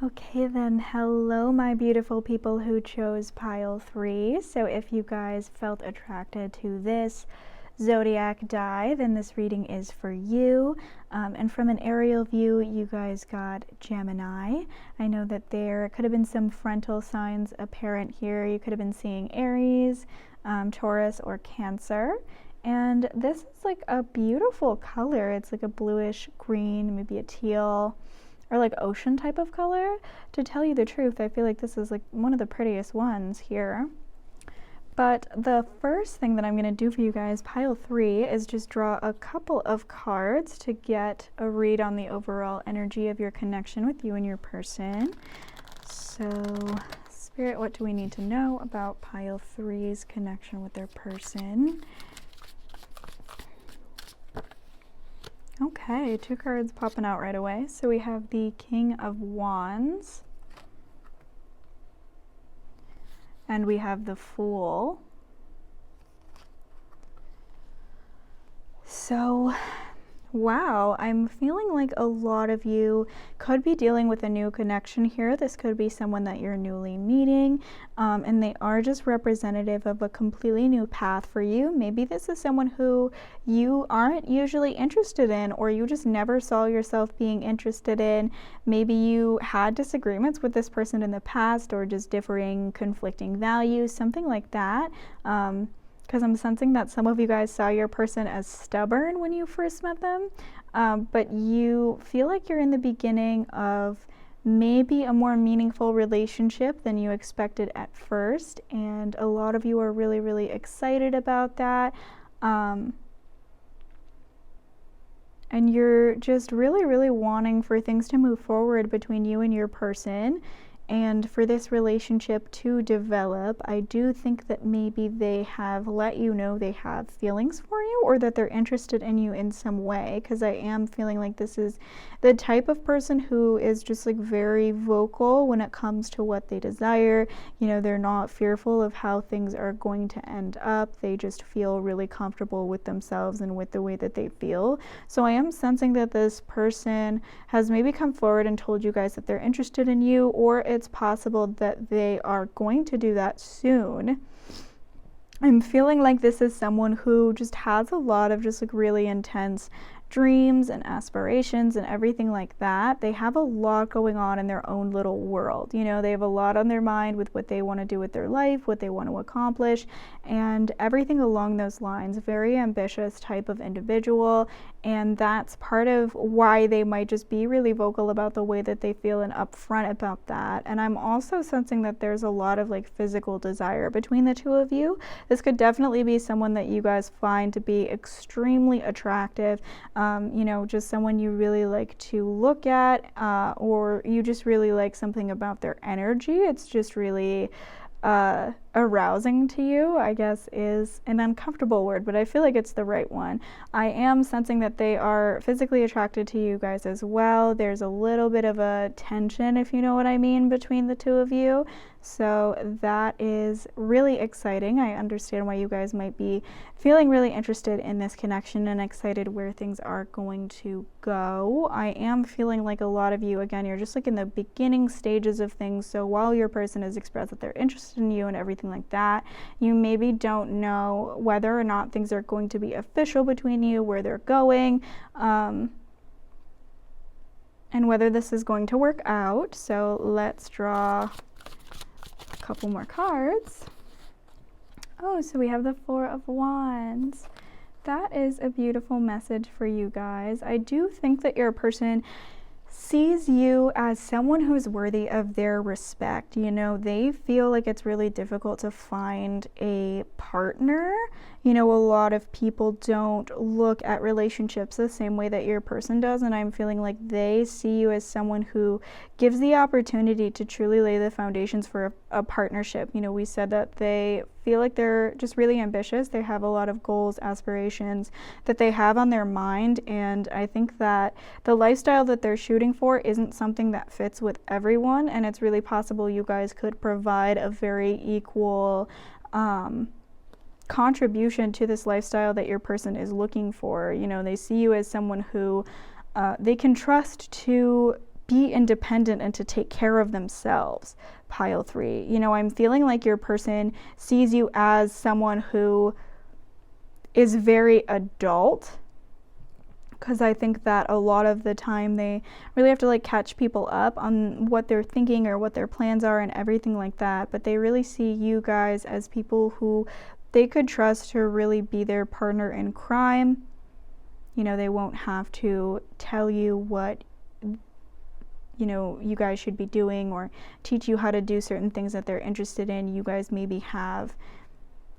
Okay then, hello my beautiful people who chose pile 3. So if you guys felt attracted to this zodiac die, then this reading is for you. And from an aerial view, you guys got Gemini. I know that there could have been some frontal signs apparent here. You could have been seeing Aries, Taurus, or Cancer. And this is like a beautiful color. It's like a bluish green, maybe a teal, or like ocean type of color. To tell you the truth, I feel like this is like one of the prettiest ones here. But the first thing that I'm going to do for you guys, pile 3, is just draw a couple of cards to get a read on the overall energy of your connection with you and your person. So, Spirit, what do we need to know about pile 3's connection with their person? Okay, 2 cards popping out right away. So we have the King of Wands. And we have the Fool. So, wow, I'm feeling like a lot of you could be dealing with a new connection here. This could be someone that you're newly meeting, and they are just representative of a completely new path for you. Maybe this is someone who you aren't usually interested in, or you just never saw yourself being interested in. Maybe you had disagreements with this person in the past, or just differing, conflicting values, something like that. Because I'm sensing that some of you guys saw your person as stubborn when you first met them, but you feel like you're in the beginning of maybe a more meaningful relationship than you expected at first, and a lot of you are really, really excited about that. And you're just really, really wanting for things to move forward between you and your person. And for this relationship to develop, I do think that maybe they have let you know they have feelings for you, or that they're interested in you in some way, because I am feeling like this is the type of person who is just like very vocal when it comes to what they desire. You know, they're not fearful of how things are going to end up. They just feel really comfortable with themselves and with the way that they feel. So I am sensing that this person has maybe come forward and told you guys that they're interested in you, or it's possible that they are going to do that soon. I'm feeling like this is someone who just has a lot of just like really intense dreams and aspirations and everything like that. They have a lot going on in their own little world. You know, they have a lot on their mind with what they want to do with their life, what they want to accomplish, and everything along those lines. Very ambitious type of individual, and that's part of why they might just be really vocal about the way that they feel and upfront about that. And I'm also sensing that there's a lot of like physical desire between the two of you. This could definitely be someone that you guys find to be extremely attractive. You know, just someone you really like to look at, or you just really like something about their energy. It's just really arousing to you, I guess, is an uncomfortable word, but I feel like it's the right one. I am sensing that they are physically attracted to you guys as well. There's a little bit of a tension, if you know what I mean, between the two of you. So that is really exciting. I understand why you guys might be feeling really interested in this connection and excited where things are going to go. I am feeling like a lot of you, again, you're just like in the beginning stages of things. So while your person has expressed that they're interested in you and everything like that, you maybe don't know whether or not things are going to be official between you, where they're going, and whether this is going to work out. So let's draw a couple more cards. Oh, so we have the Four of Wands. That is a beautiful message for you guys. I do think that your person sees you as someone who's worthy of their respect. You know, they feel like it's really difficult to find a partner. You know, a lot of people don't look at relationships the same way that your person does, and I'm feeling like they see you as someone who gives the opportunity to truly lay the foundations for a partnership. You know, we said that they feel like they're just really ambitious. They have a lot of goals, aspirations that they have on their mind, and I think that the lifestyle that they're shooting for isn't something that fits with everyone, and it's really possible you guys could provide a very equal contribution to this lifestyle that your person is looking for. You know, they see you as someone who they can trust to be independent and to take care of themselves. Pile 3. You know, I'm feeling like your person sees you as someone who is very adult, because I think that a lot of the time they really have to like catch people up on what they're thinking or what their plans are and everything like that. But they really see you guys as people who they could trust to really be their partner in crime. You know, they won't have to tell you what, you know, you guys should be doing or teach you how to do certain things that they're interested in. You guys maybe have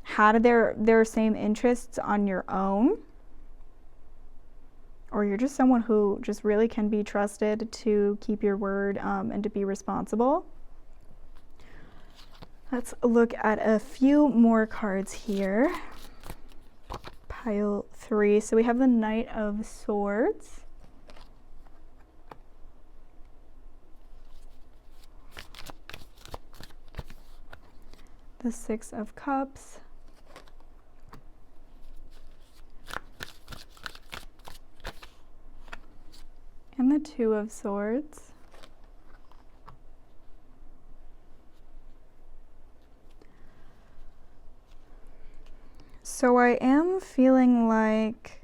had their same interests on your own, or you're just someone who just really can be trusted to keep your word and to be responsible. Let's look at a few more cards here. Pile 3. So we have the Knight of Swords. The Six of Cups. And the Two of Swords. So I am feeling like,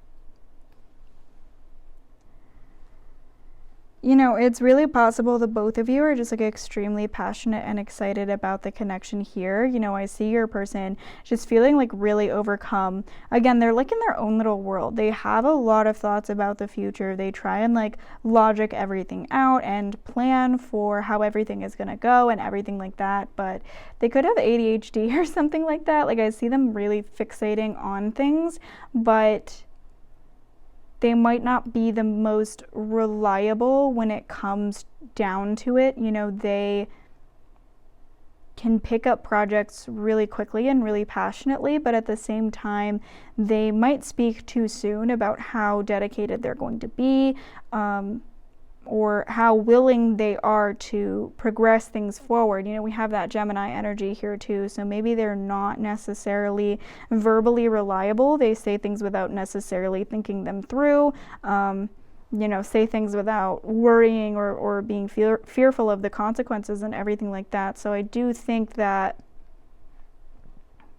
you know, it's really possible the both of you are just like extremely passionate and excited about the connection here. You know, I see your person just feeling like really overcome. Again, they're like in their own little world. They have a lot of thoughts about the future. They try and like logic everything out and plan for how everything is going to go and everything like that. But they could have ADHD or something like that. Like I see them really fixating on things, but they might not be the most reliable when it comes down to it. You know, they can pick up projects really quickly and really passionately, but at the same time, they might speak too soon about how dedicated they're going to be, or how willing they are to progress things forward. You know, we have that Gemini energy here too, so maybe they're not necessarily verbally reliable. They say things without necessarily thinking them through, you know, say things without worrying or being fearful of the consequences and everything like that. So I do think that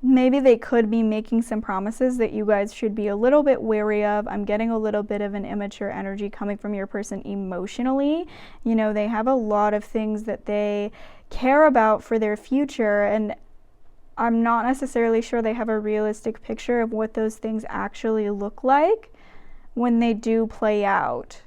maybe they could be making some promises that you guys should be a little bit wary of. I'm getting a little bit of an immature energy coming from your person emotionally. You know, they have a lot of things that they care about for their future, and I'm not necessarily sure they have a realistic picture of what those things actually look like when they do play out.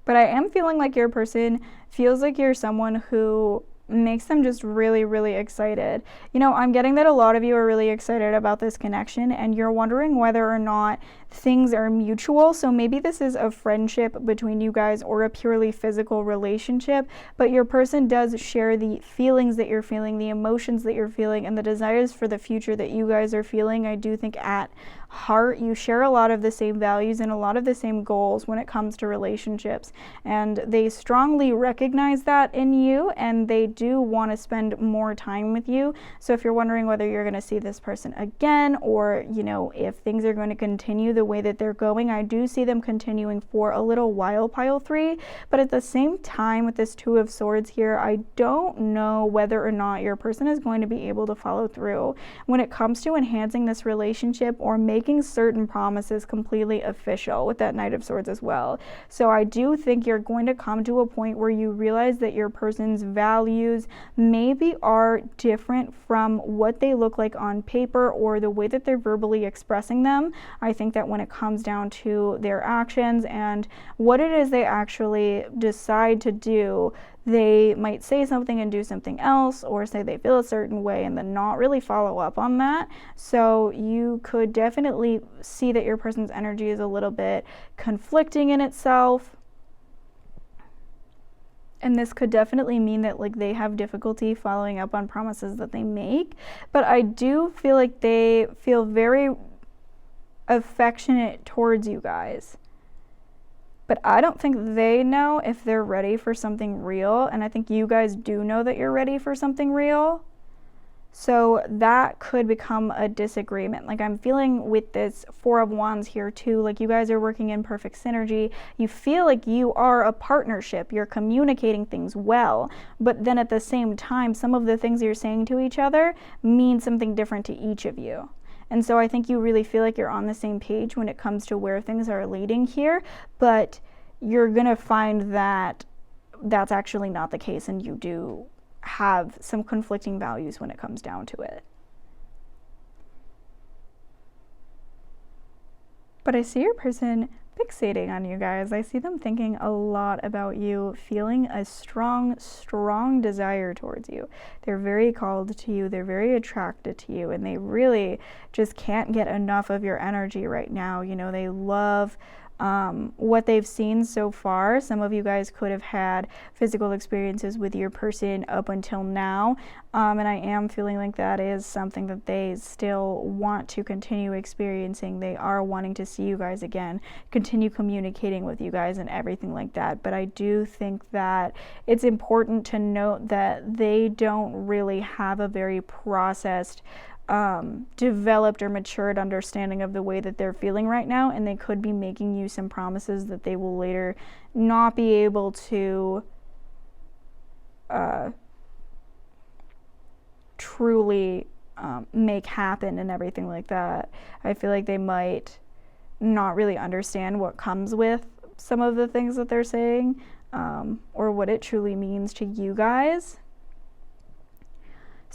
But I am feeling like your person feels like you're someone who makes them just really, really excited. You know, I'm getting that a lot of you are really excited about this connection and you're wondering whether or not things are mutual. So maybe this is a friendship between you guys or a purely physical relationship, but your person does share the feelings that you're feeling, the emotions that you're feeling, and the desires for the future that you guys are feeling. I do think at heart you share a lot of the same values and a lot of the same goals when it comes to relationships, and they strongly recognize that in you, and they do want to spend more time with you. So if you're wondering whether you're going to see this person again, or you know, if things are going to continue the way that they're going, I do see them continuing for a little while, pile 3. But at the same time, with this Two of Swords here, I don't know whether or not your person is going to be able to follow through when it comes to enhancing this relationship or making making certain promises completely official with that Knight of Swords as well. So I do think you're going to come to a point where you realize that your person's values maybe are different from what they look like on paper or the way that they're verbally expressing them. I think that when it comes down to their actions and what it is they actually decide to do, they might say something and do something else, or say they feel a certain way and then not really follow up on that. So you could definitely see that your person's energy is a little bit conflicting in itself. And this could definitely mean that like they have difficulty following up on promises that they make. But I do feel like they feel very affectionate towards you guys. But I don't think they know if they're ready for something real. And I think you guys do know that you're ready for something real. So that could become a disagreement. Like I'm feeling with this Four of Wands here too, like you guys are working in perfect synergy. You feel like you are a partnership. You're communicating things well. But then at the same time, some of the things you're saying to each other mean something different to each of you. And so I think you really feel like you're on the same page when it comes to where things are leading here, but you're going to find that that's actually not the case, and you do have some conflicting values when it comes down to it. But I see your person fixating on you guys. I see them thinking a lot about you, feeling a strong, strong desire towards you. They're very called to you. They're very attracted to you, and they really just can't get enough of your energy right now. You know, they love what they've seen so far. Some of you guys could have had physical experiences with your person up until now, and I am feeling like that is something that they still want to continue experiencing. They are wanting to see you guys again, continue communicating with you guys and everything like that. But I do think that it's important to note that they don't really have a very processed developed or matured understanding of the way that they're feeling right now, and they could be making you some promises that they will later not be able to truly make happen and everything like that. I feel like they might not really understand what comes with some of the things that they're saying, or what it truly means to you guys.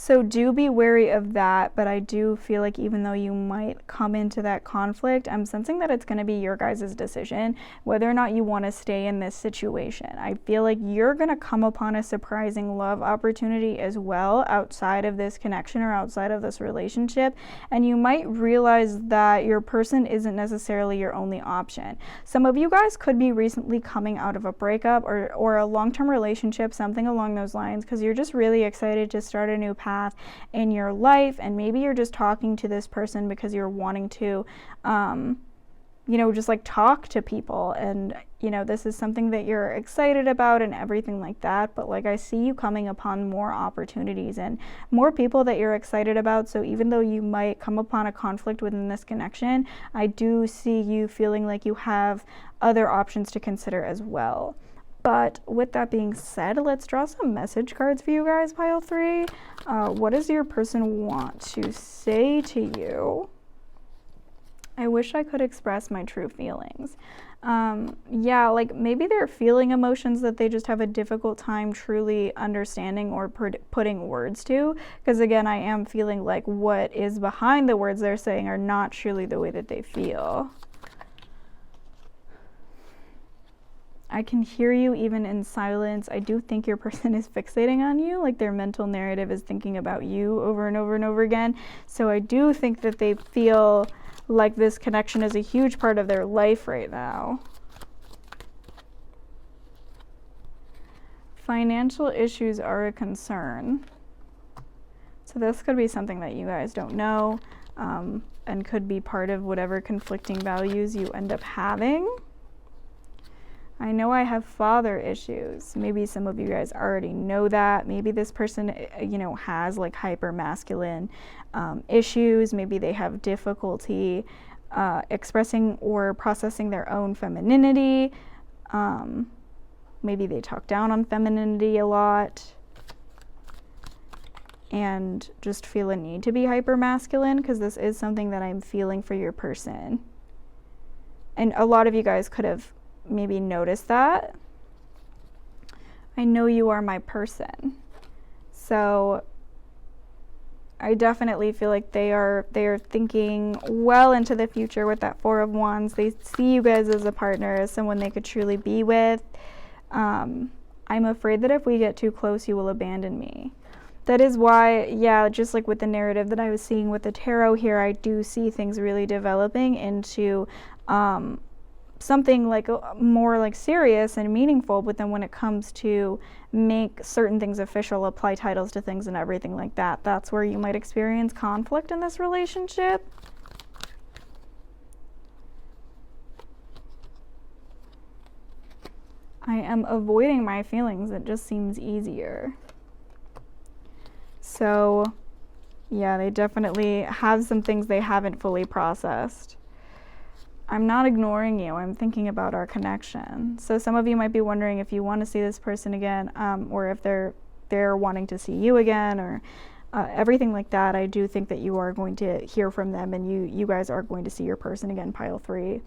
So do be wary of that, but I do feel like even though you might come into that conflict, I'm sensing that it's going to be your guys' decision whether or not you want to stay in this situation. I feel like you're going to come upon a surprising love opportunity as well outside of this connection or outside of this relationship, and you might realize that your person isn't necessarily your only option. Some of you guys could be recently coming out of a breakup or a long-term relationship, something along those lines, because you're just really excited to start a new path in your life, and maybe you're just talking to this person because you're wanting to just like talk to people, and this is something that you're excited about and everything like that. But like I see you coming upon more opportunities and more people that you're excited about. So even though you might come upon a conflict within this connection, I do see you feeling like you have other options to consider as well. But with that being said, let's draw some message cards for you guys, pile 3. What does your person want to say to you? I wish I could express my true feelings. Yeah, like maybe they're feeling emotions that they just have a difficult time truly understanding or putting words to. Because again, I am feeling like what is behind the words they're saying are not truly the way that they feel. I can hear you even in silence. I do think your person is fixating on you, like their mental narrative is thinking about you over and over and over again. So I do think that they feel like this connection is a huge part of their life right now. Financial issues are a concern. So this could be something that you guys don't know, and could be part of whatever conflicting values you end up having. I know I have father issues. Maybe some of you guys already know that. Maybe this person, has like hyper masculine issues. Maybe they have difficulty expressing or processing their own femininity. Maybe they talk down on femininity a lot. and just feel a need to be hyper masculine, because this is something that I'm feeling for your person. And a lot of you guys could have maybe noticed that. I know you are my person. So I definitely feel like they are thinking well into the future with that Four of Wands. They see you guys as a partner, as someone they could truly be with. I'm afraid that if we get too close, you will abandon me. That is why, yeah, just like with the narrative that I was seeing with the tarot here, I do see things really developing into something like more like serious and meaningful. But then when it comes to make certain things official, apply titles to things and everything like that, that's where you might experience conflict in this relationship. I am avoiding my feelings. It just seems easier. So yeah, they definitely have some things they haven't fully processed. I'm not ignoring you. I'm thinking about our connection. So some of you might be wondering if you want to see this person again, or if they're wanting to see you again, or everything like that. I do think that you are going to hear from them, and you guys are going to see your person again, pile 3.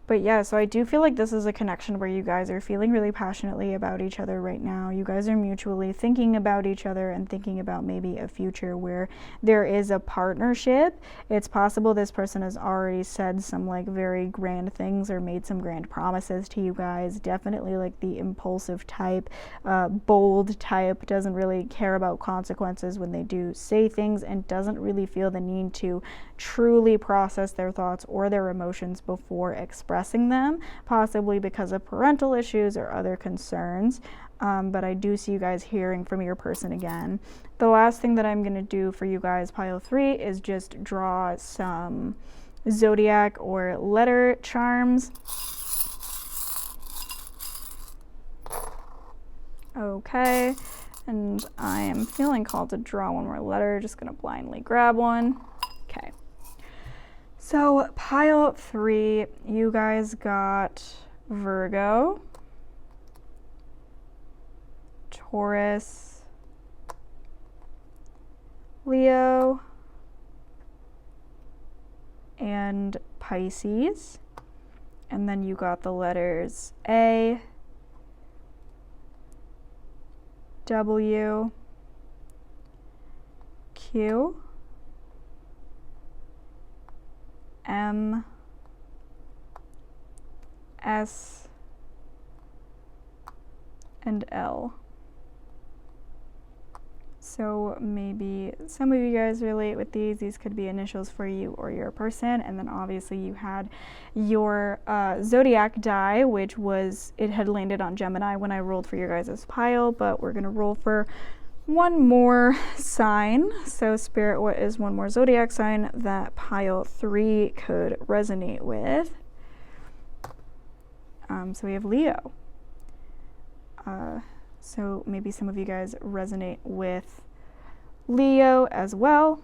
But yeah, so I do feel like this is a connection where you guys are feeling really passionately about each other right now. You guys are mutually thinking about each other and thinking about maybe a future where there is a partnership. It's possible this person has already said some like very grand things or made some grand promises to you guys. Definitely like the impulsive type, bold type, doesn't really care about consequences when they do say things, and doesn't really feel the need to truly process their thoughts or their emotions before expressing them, possibly because of parental issues or other concerns. But I do see you guys hearing from your person again. The last thing that I'm going to do for you guys, pile 3, is just draw some zodiac or letter charms. Okay, and I am feeling called to draw one more letter. Just going to blindly grab one. Okay. So pile 3, you guys got Virgo, Taurus, Leo, and Pisces. And then you got the letters A, W, Q, M, S, and L. So maybe some of you guys relate with these. These could be initials for you or your person. And then obviously you had your zodiac die, which was, it had landed on Gemini when I rolled for your guys' pile, but we're gonna roll for one more sign. So Spirit, what is one more zodiac sign that pile 3 could resonate with? So we have Leo. So maybe some of you guys resonate with Leo as well.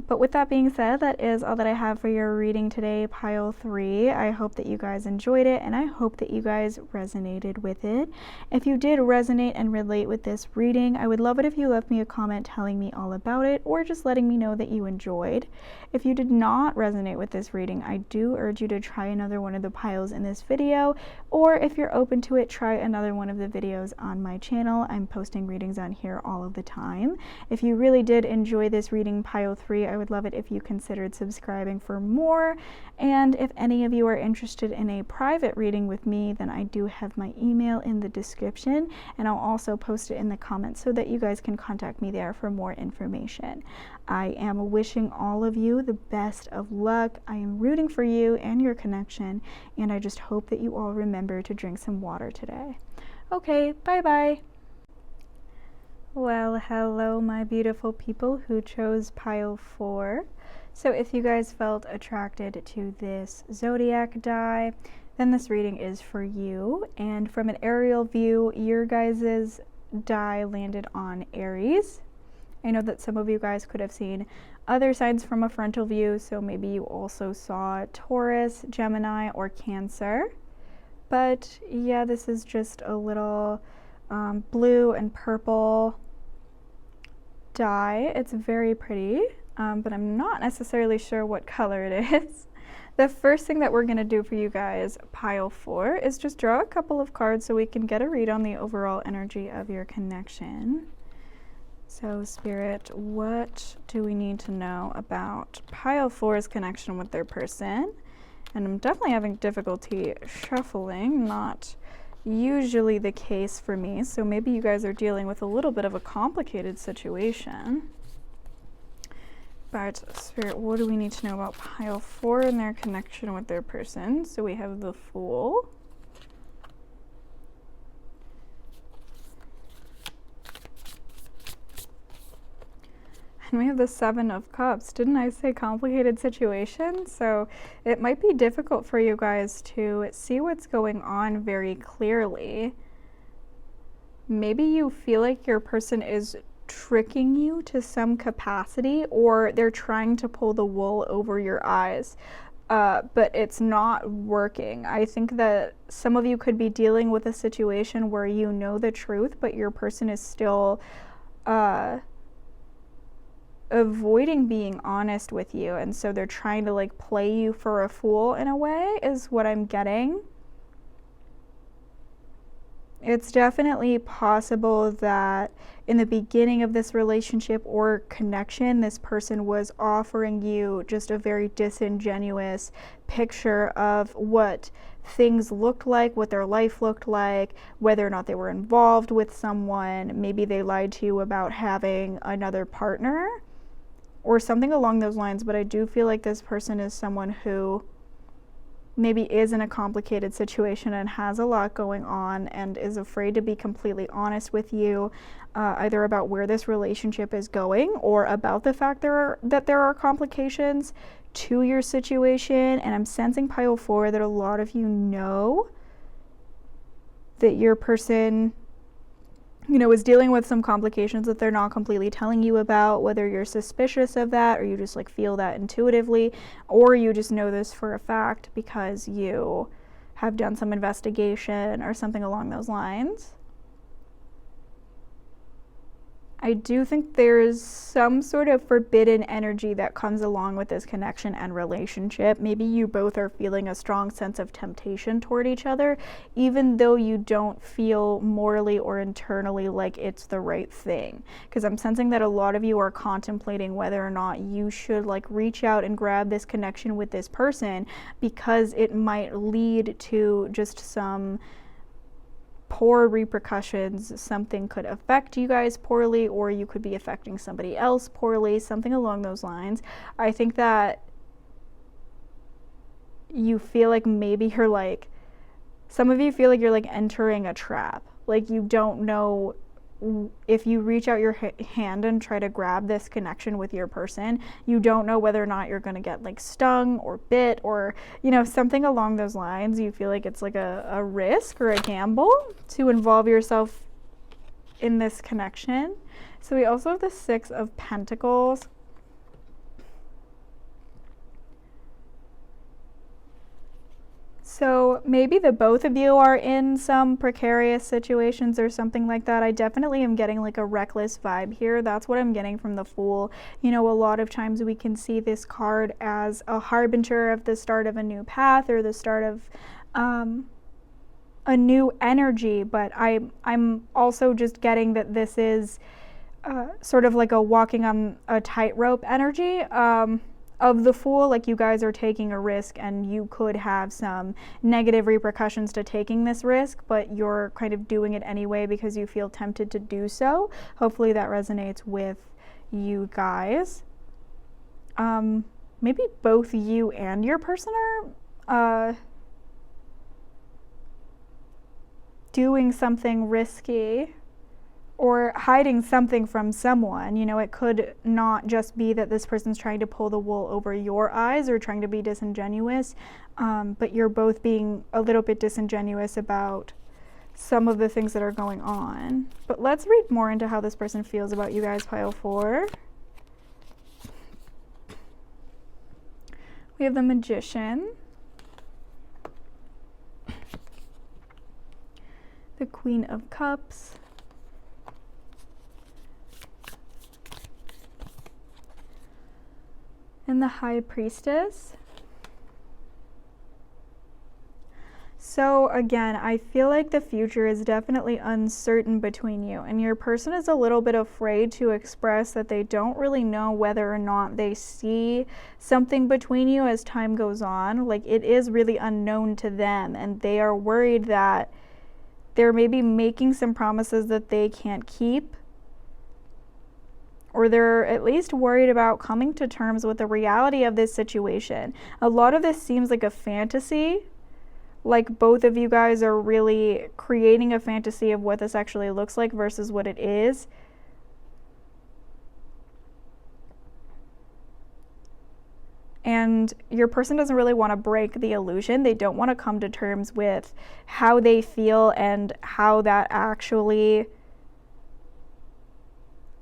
But with that being said, that is all that I have for your reading today, pile 3. I hope that you guys enjoyed it, and I hope that you guys resonated with it. If you did resonate and relate with this reading, I would love it if you left me a comment telling me all about it, or just letting me know that you enjoyed. If you did not resonate with this reading, I do urge you to try another one of the piles in this video, or if you're open to it, try another one of the videos on my channel. I'm posting readings on here all of the time. If you really did enjoy this reading, pile 3, I would love it if you considered subscribing for more. And if any of you are interested in a private reading with me, then I do have my email in the description, and I'll also post it in the comments so that you guys can contact me there for more information. I am wishing all of you the best of luck. I am rooting for you and your connection, and I just hope that you all remember to drink some water today. Okay, bye-bye. Well, hello, my beautiful people who chose pile 4. So if you guys felt attracted to this zodiac die, then this reading is for you. And from an aerial view, your guys' die landed on Aries. I know that some of you guys could have seen other signs from a frontal view, so maybe you also saw Taurus, Gemini, or Cancer. But yeah, this is just a little blue and purple dye. It's very pretty, but I'm not necessarily sure what color it is. The first thing that we're going to do for you guys, pile 4, is just draw a couple of cards so we can get a read on the overall energy of your connection. So Spirit, what do we need to know about pile 4's connection with their person? And I'm definitely having difficulty shuffling, not usually the case for me, so maybe you guys are dealing with a little bit of a complicated situation. But Spirit, what do we need to know about pile 4 and their connection with their person? So we have the Fool. And we have the 7 of Cups. Didn't I say complicated situation? So it might be difficult for you guys to see what's going on very clearly. Maybe you feel like your person is tricking you to some capacity, or they're trying to pull the wool over your eyes, but it's not working. I think that some of you could be dealing with a situation where you know the truth, but your person is still avoiding being honest with you, and so they're trying to like play you for a fool in a way, is what I'm getting. It's definitely possible that in the beginning of this relationship or connection, this person was offering you just a very disingenuous picture of what things looked like, what their life looked like, whether or not they were involved with someone. Maybe they lied to you about having another partner or something along those lines. But I do feel like this person is someone who maybe is in a complicated situation and has a lot going on and is afraid to be completely honest with you, either about where this relationship is going or about the fact that there are complications to your situation. And I'm sensing pile 4 that a lot of you know that your person, you know, is dealing with some complications that they're not completely telling you about, whether you're suspicious of that or you just like feel that intuitively, or you just know this for a fact because you have done some investigation or something along those lines. I do think there's some sort of forbidden energy that comes along with this connection and relationship. Maybe you both are feeling a strong sense of temptation toward each other, even though you don't feel morally or internally like it's the right thing. Because I'm sensing that a lot of you are contemplating whether or not you should like reach out and grab this connection with this person, because it might lead to just some poor repercussions. Something could affect you guys poorly, or you could be affecting somebody else poorly, something along those lines. I think that you feel like maybe you're like, some of you feel like you're like entering a trap. Like you don't know if you reach out your hand and try to grab this connection with your person, you don't know whether or not you're going to get like stung or bit or, you know, something along those lines. You feel like it's like a risk or a gamble to involve yourself in this connection. So we also have the 6 of Pentacles. So maybe the both of you are in some precarious situations or something like that. I definitely am getting like a reckless vibe here. That's what I'm getting from the Fool. You know, a lot of times we can see this card as a harbinger of the start of a new path or the start of a new energy, but I'm also just getting that this is sort of like a walking on a tightrope energy. Of the Fool, like you guys are taking a risk and you could have some negative repercussions to taking this risk, but you're kind of doing it anyway because you feel tempted to do so. Hopefully that resonates with you guys. Maybe both you and your person are doing something risky or hiding something from someone. You know, it could not just be that this person's trying to pull the wool over your eyes or trying to be disingenuous, but you're both being a little bit disingenuous about some of the things that are going on. But let's read more into how this person feels about you guys, pile 4. We have the Magician, the Queen of Cups, and the High Priestess. So again, I feel like the future is definitely uncertain between you, and your person is a little bit afraid to express that they don't really know whether or not they see something between you as time goes on. Like, it is really unknown to them, and they are worried that they're maybe making some promises that they can't keep, or they're at least worried about coming to terms with the reality of this situation. A lot of this seems like a fantasy. Like, both of you guys are really creating a fantasy of what this actually looks like versus what it is. And your person doesn't really want to break the illusion. They don't want to come to terms with how they feel and how that actually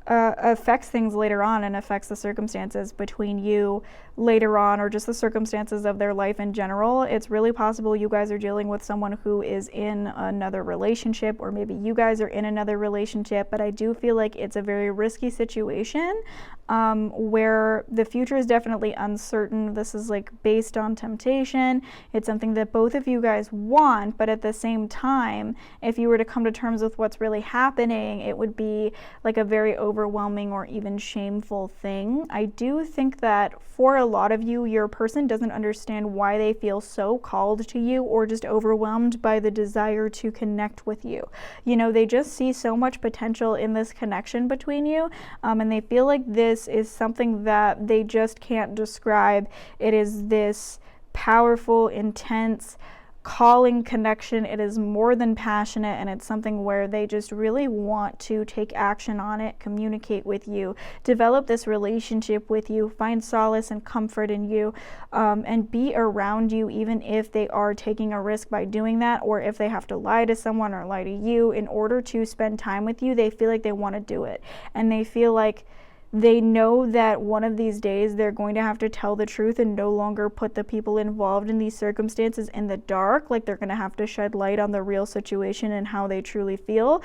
affects things later on, and affects the circumstances between you later on, or just the circumstances of their life in general. It's really possible you guys are dealing with someone who is in another relationship, or maybe you guys are in another relationship, but I do feel like it's a very risky situation where the future is definitely uncertain. This is like based on temptation. It's something that both of you guys want, but at the same time, if you were to come to terms with what's really happening, it would be like a very overwhelming or even shameful thing. I do think that for a lot of you, your person doesn't understand why they feel so called to you, or just overwhelmed by the desire to connect with you. You know, they just see so much potential in this connection between you, and they feel like this is something that they just can't describe. It is this powerful, intense, calling connection. It is more than passionate, and it's something where they just really want to take action on it, communicate with you, develop this relationship with you, find solace and comfort in you, and be around you, even if they are taking a risk by doing that, or if they have to lie to someone or lie to you in order to spend time with you. They feel like they want to do it, and they feel like they know that one of these days they're going to have to tell the truth and no longer put the people involved in these circumstances in the dark. Like, they're going to have to shed light on the real situation and how they truly feel,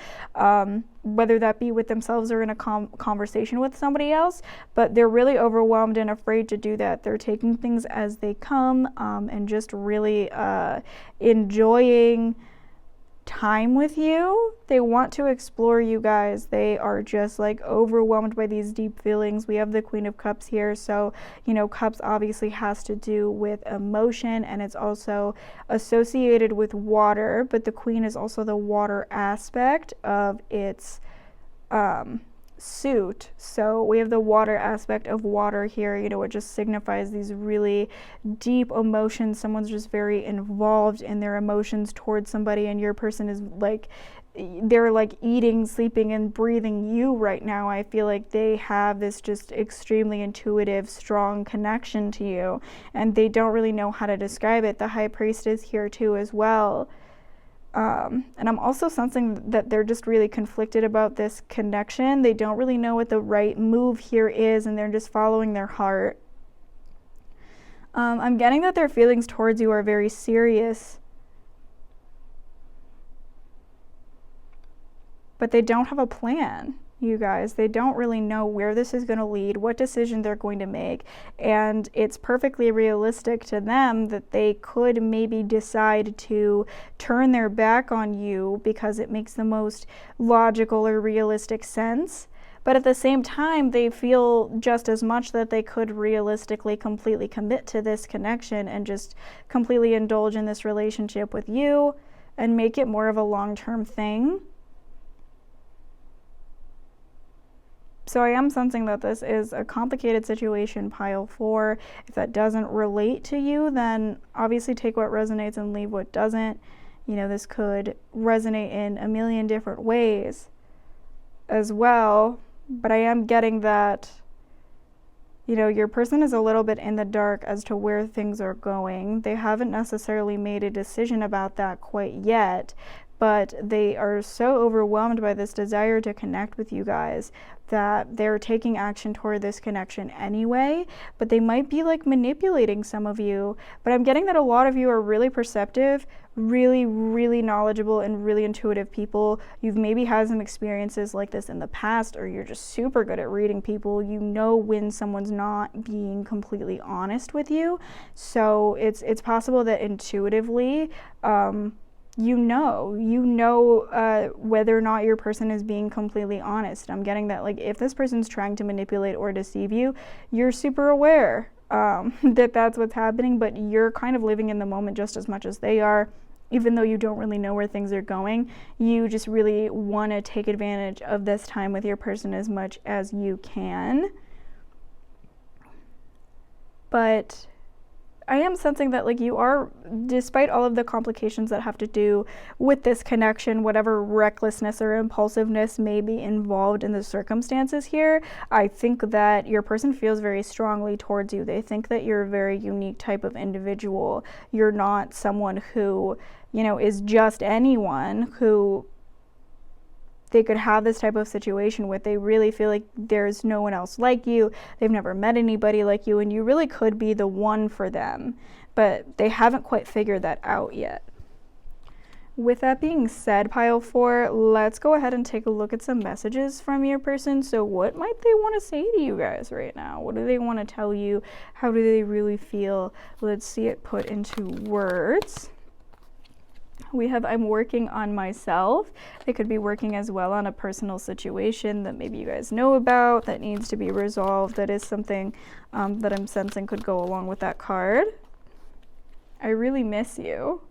whether that be with themselves or in a conversation with somebody else. But they're really overwhelmed and afraid to do that. They're taking things as they come, and just really enjoying time with you. They want to explore you guys. They are just like overwhelmed by these deep feelings. We have the Queen of Cups here, so you know, cups obviously has to do with emotion, and it's also associated with water, but the Queen is also the water aspect of its suit. So we have the water aspect of water here. You know, it just signifies these really deep emotions. Someone's just very involved in their emotions towards somebody, and your person is like, they're like eating, sleeping, and breathing you right now. I feel like they have this just extremely intuitive, strong connection to you, and they don't really know how to describe it. The High Priestess here too as well. And I'm also sensing that they're just really conflicted about this connection. They don't really know what the right move here is, and they're just following their heart. I'm getting that their feelings towards you are very serious, but they don't have a plan. You guys, they don't really know where this is going to lead, what decision they're going to make, and it's perfectly realistic to them that they could maybe decide to turn their back on you because it makes the most logical or realistic sense. But at the same time, they feel just as much that they could realistically completely commit to this connection and just completely indulge in this relationship with you and make it more of a long-term thing. So I am sensing that this is a complicated situation, pile 4. If that doesn't relate to you, then obviously take what resonates and leave what doesn't. You know, this could resonate in a million different ways as well. But I am getting that, you know, your person is a little bit in the dark as to where things are going. They haven't necessarily made a decision about that quite yet, but they are so overwhelmed by this desire to connect with you guys that they're taking action toward this connection anyway, but they might be like manipulating some of you. But I'm getting that a lot of you are really perceptive, really, really knowledgeable and really intuitive people. You've maybe had some experiences like this in the past, or you're just super good at reading people. You know when someone's not being completely honest with you. So it's possible that intuitively, you know whether or not your person is being completely honest. I'm getting that, like, if this person's trying to manipulate or deceive you, you're super aware that that's what's happening, but you're kind of living in the moment just as much as they are. Even though you don't really know where things are going, you just really want to take advantage of this time with your person as much as you can. But I am sensing that, like, you are, despite all of the complications that have to do with this connection, whatever recklessness or impulsiveness may be involved in the circumstances here, I think that your person feels very strongly towards you. They think that you're a very unique type of individual. You're not someone who, you know, is just anyone who they could have this type of situation with. They really feel like there's no one else like you. They've never met anybody like you, and you really could be the one for them, but they haven't quite figured that out yet. With that being said, pile 4, let's go ahead and take a look at some messages from your person. So what might they want to say to you guys right now? What do they want to tell you? How do they really feel? Let's see it put into words. We have, I'm working on myself. They could be working as well on a personal situation that maybe you guys know about that needs to be resolved. That is something that I'm sensing could go along with that card. I really miss you.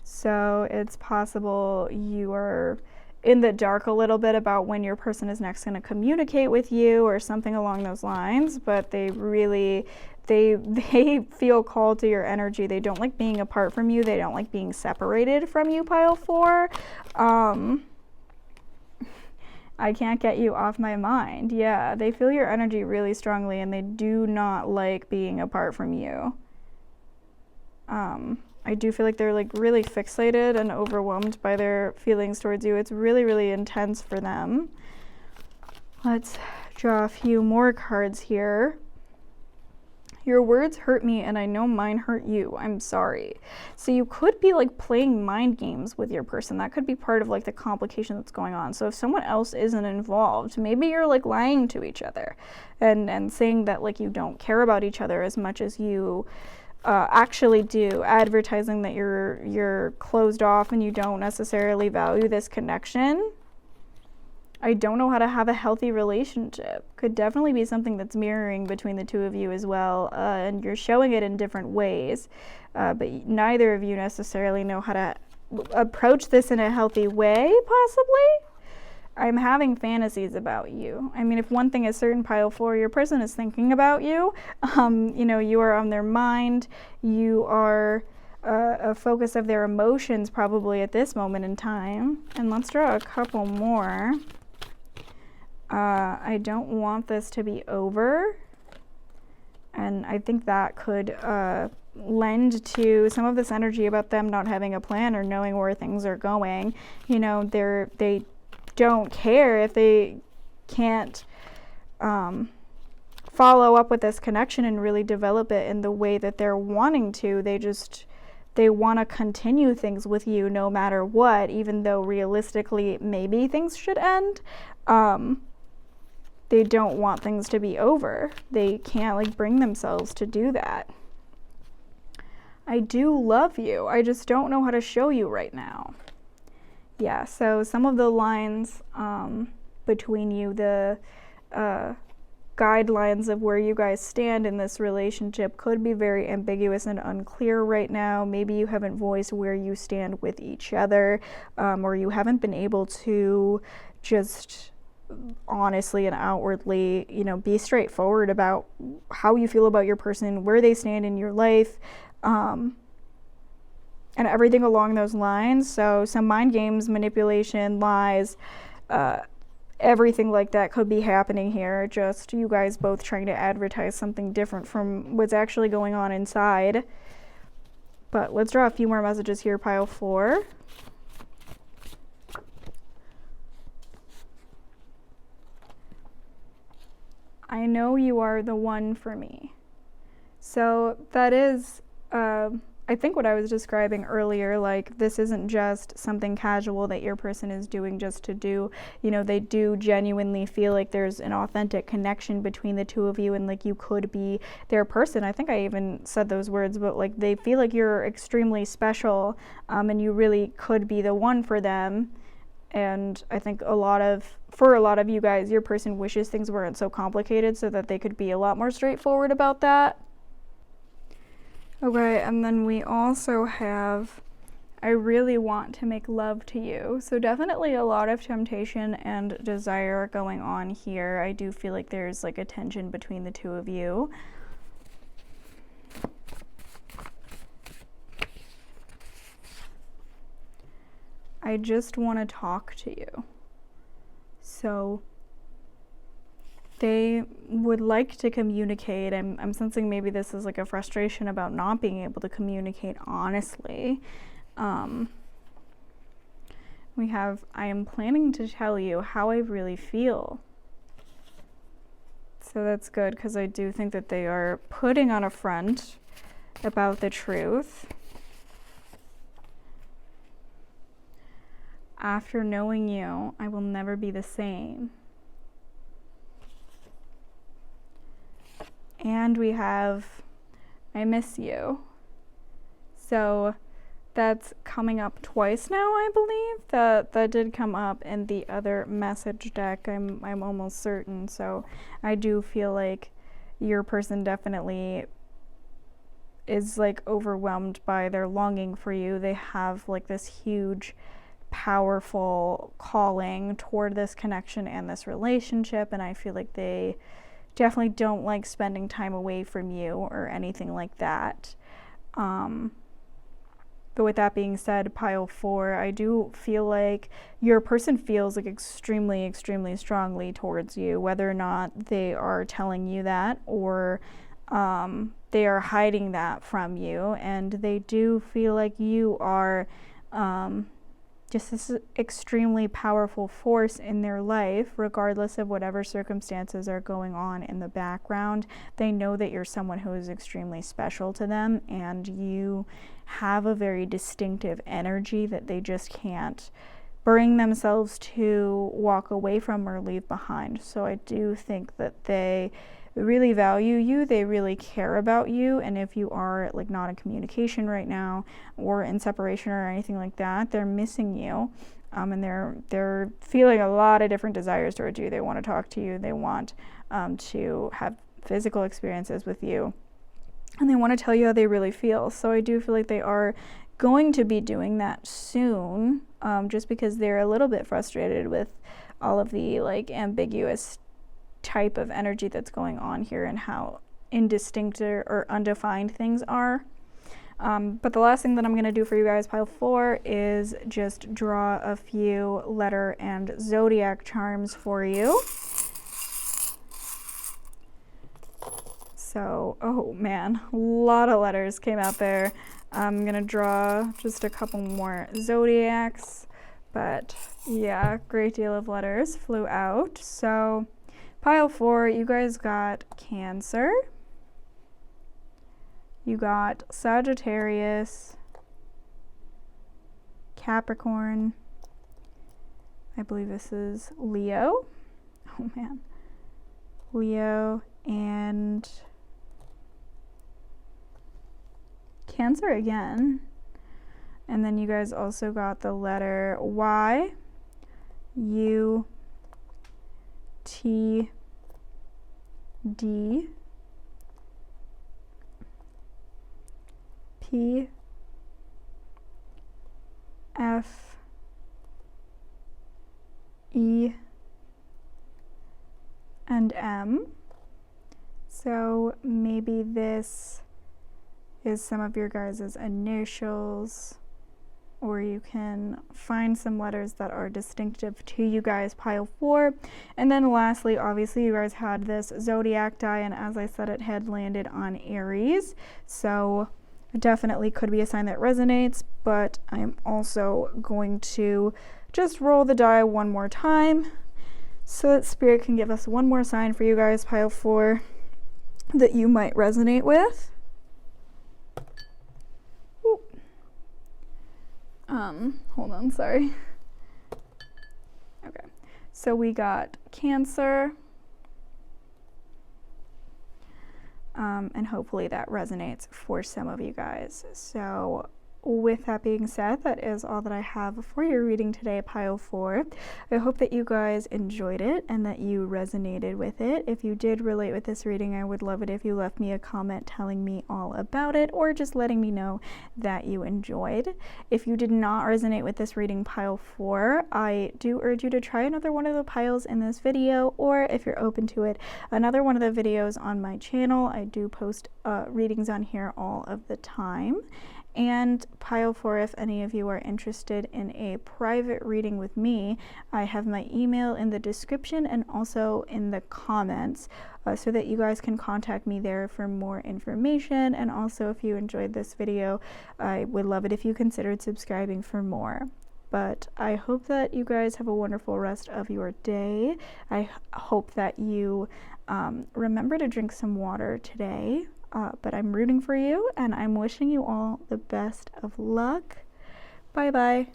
So it's possible you are in the dark a little bit about when your person is next going to communicate with you or something along those lines, but they really, they feel called to your energy. They don't like being apart from you. They don't like being separated from you, pile 4. I can't get you off my mind. Yeah, they feel your energy really strongly, and they do not like being apart from you. I do feel like they're like really fixated and overwhelmed by their feelings towards you. It's really, really intense for them. Let's draw a few more cards here. Your words hurt me, and I know mine hurt you. I'm sorry. So you could be like playing mind games with your person. That could be part of like the complication that's going on. So if someone else isn't involved, maybe you're like lying to each other and saying that like you don't care about each other as much as you actually do, advertising that you're closed off and you don't necessarily value this connection. I don't know how to have a healthy relationship. Could definitely be something that's mirroring between the two of you as well, and you're showing it in different ways, but neither of you necessarily know how to approach this in a healthy way, possibly. I'm having fantasies about you. I mean, if one thing is certain, pile 4, your person is thinking about you. You know, you are on their mind. You are a focus of their emotions probably at this moment in time. And let's draw a couple more. I don't want this to be over. And I think that could lend to some of this energy about them not having a plan or knowing where things are going. You know, they don't care if they can't follow up with this connection and really develop it in the way that they're wanting to. They want to continue things with you no matter what, even though realistically maybe things should end. They don't want things to be over. They can't like bring themselves to do that. I do love you. I just don't know how to show you right now. Yeah, so some of the lines between you, the guidelines of where you guys stand in this relationship could be very ambiguous and unclear right now. Maybe you haven't voiced where you stand with each other, or you haven't been able to just honestly and outwardly, you know, be straightforward about how you feel about your person, where they stand in your life, and everything along those lines. So some mind games, manipulation, lies, everything like that could be happening here. Just you guys both trying to advertise something different from what's actually going on inside. But let's draw a few more messages here, pile 4. I know you are the one for me. So that is, I think what I was describing earlier, like this isn't just something casual that your person is doing just to do, you know, they do genuinely feel like there's an authentic connection between the two of you, and like you could be their person. I think I even said those words, but like they feel like you're extremely special, and you really could be the one for them. And I think for a lot of you guys, your person wishes things weren't so complicated so that they could be a lot more straightforward about that. Okay, and then we also have, I really want to make love to you. So definitely a lot of temptation and desire going on here. I do feel like there's like a tension between the two of you. I just want to talk to you. So they would like to communicate. I'm sensing maybe this is like a frustration about not being able to communicate honestly. We have, I am planning to tell you how I really feel. So that's good, because I do think that they are putting on a front about the truth. After knowing you, I will never be the same. And we have, I miss you. So that's coming up twice now, I believe. That did come up in the other message deck, I'm almost certain. So I do feel like your person definitely is like overwhelmed by their longing for you. They have like this huge, powerful calling toward this connection and this relationship, and I feel like they definitely don't like spending time away from you or anything like that. But with that being said, pile 4, I do feel like your person feels like extremely, extremely strongly towards you, whether or not they are telling you that or they are hiding that from you, and they do feel like you are just this extremely powerful force in their life, regardless of whatever circumstances are going on in the background. They know that you're someone who is extremely special to them, and you have a very distinctive energy that they just can't bring themselves to walk away from or leave behind. So I do think that they really value you, they really care about you, and if you are like not in communication right now or in separation or anything like that, they're missing you, and they're feeling a lot of different desires towards you. They want to talk to you, they want to have physical experiences with you, and they want to tell you how they really feel. So I do feel like they are going to be doing that soon, just because they're a little bit frustrated with all of the like ambiguous type of energy that's going on here and how indistinct or undefined things are. But the last thing that I'm going to do for you guys, pile 4, is just draw a few letter and zodiac charms for you. So, oh man, a lot of letters came out there. I'm going to draw just a couple more zodiacs, but yeah, great deal of letters flew out. So pile 4, you guys got Cancer, you got Sagittarius, Capricorn, I believe this is Leo, oh man, Leo, and Cancer again. And then you guys also got the letter Y, U, T, D, P, F, E, and M. So maybe this is some of your guys' initials, or you can find some letters that are distinctive to you guys, pile 4. And then lastly, obviously you guys had this zodiac die, and as I said, it had landed on Aries, so it definitely could be a sign that resonates, but I'm also going to just roll the die one more time. so that Spirit can give us one more sign for you guys, pile 4, that you might resonate with. Ooh. Hold on, sorry. Okay, so we got Cancer, and hopefully that resonates for some of you guys. So with that being said, that is all that I have for your reading today, pile 4. I hope that you guys enjoyed it and that you resonated with it. If you did relate with this reading, I would love it if you left me a comment telling me all about it, or just letting me know that you enjoyed. If you did not resonate with this reading, pile 4, I do urge you to try another one of the piles in this video, or if you're open to it, another one of the videos on my channel. I do post readings on here all of the time. And pile 4, if any of you are interested in a private reading with me, I have my email in the description and also in the comments, so that you guys can contact me there for more information. And also, if you enjoyed this video, I would love it if you considered subscribing for more. But I hope that you guys have a wonderful rest of your day. I hope that you remember to drink some water today. But I'm rooting for you, and I'm wishing you all the best of luck. Bye-bye.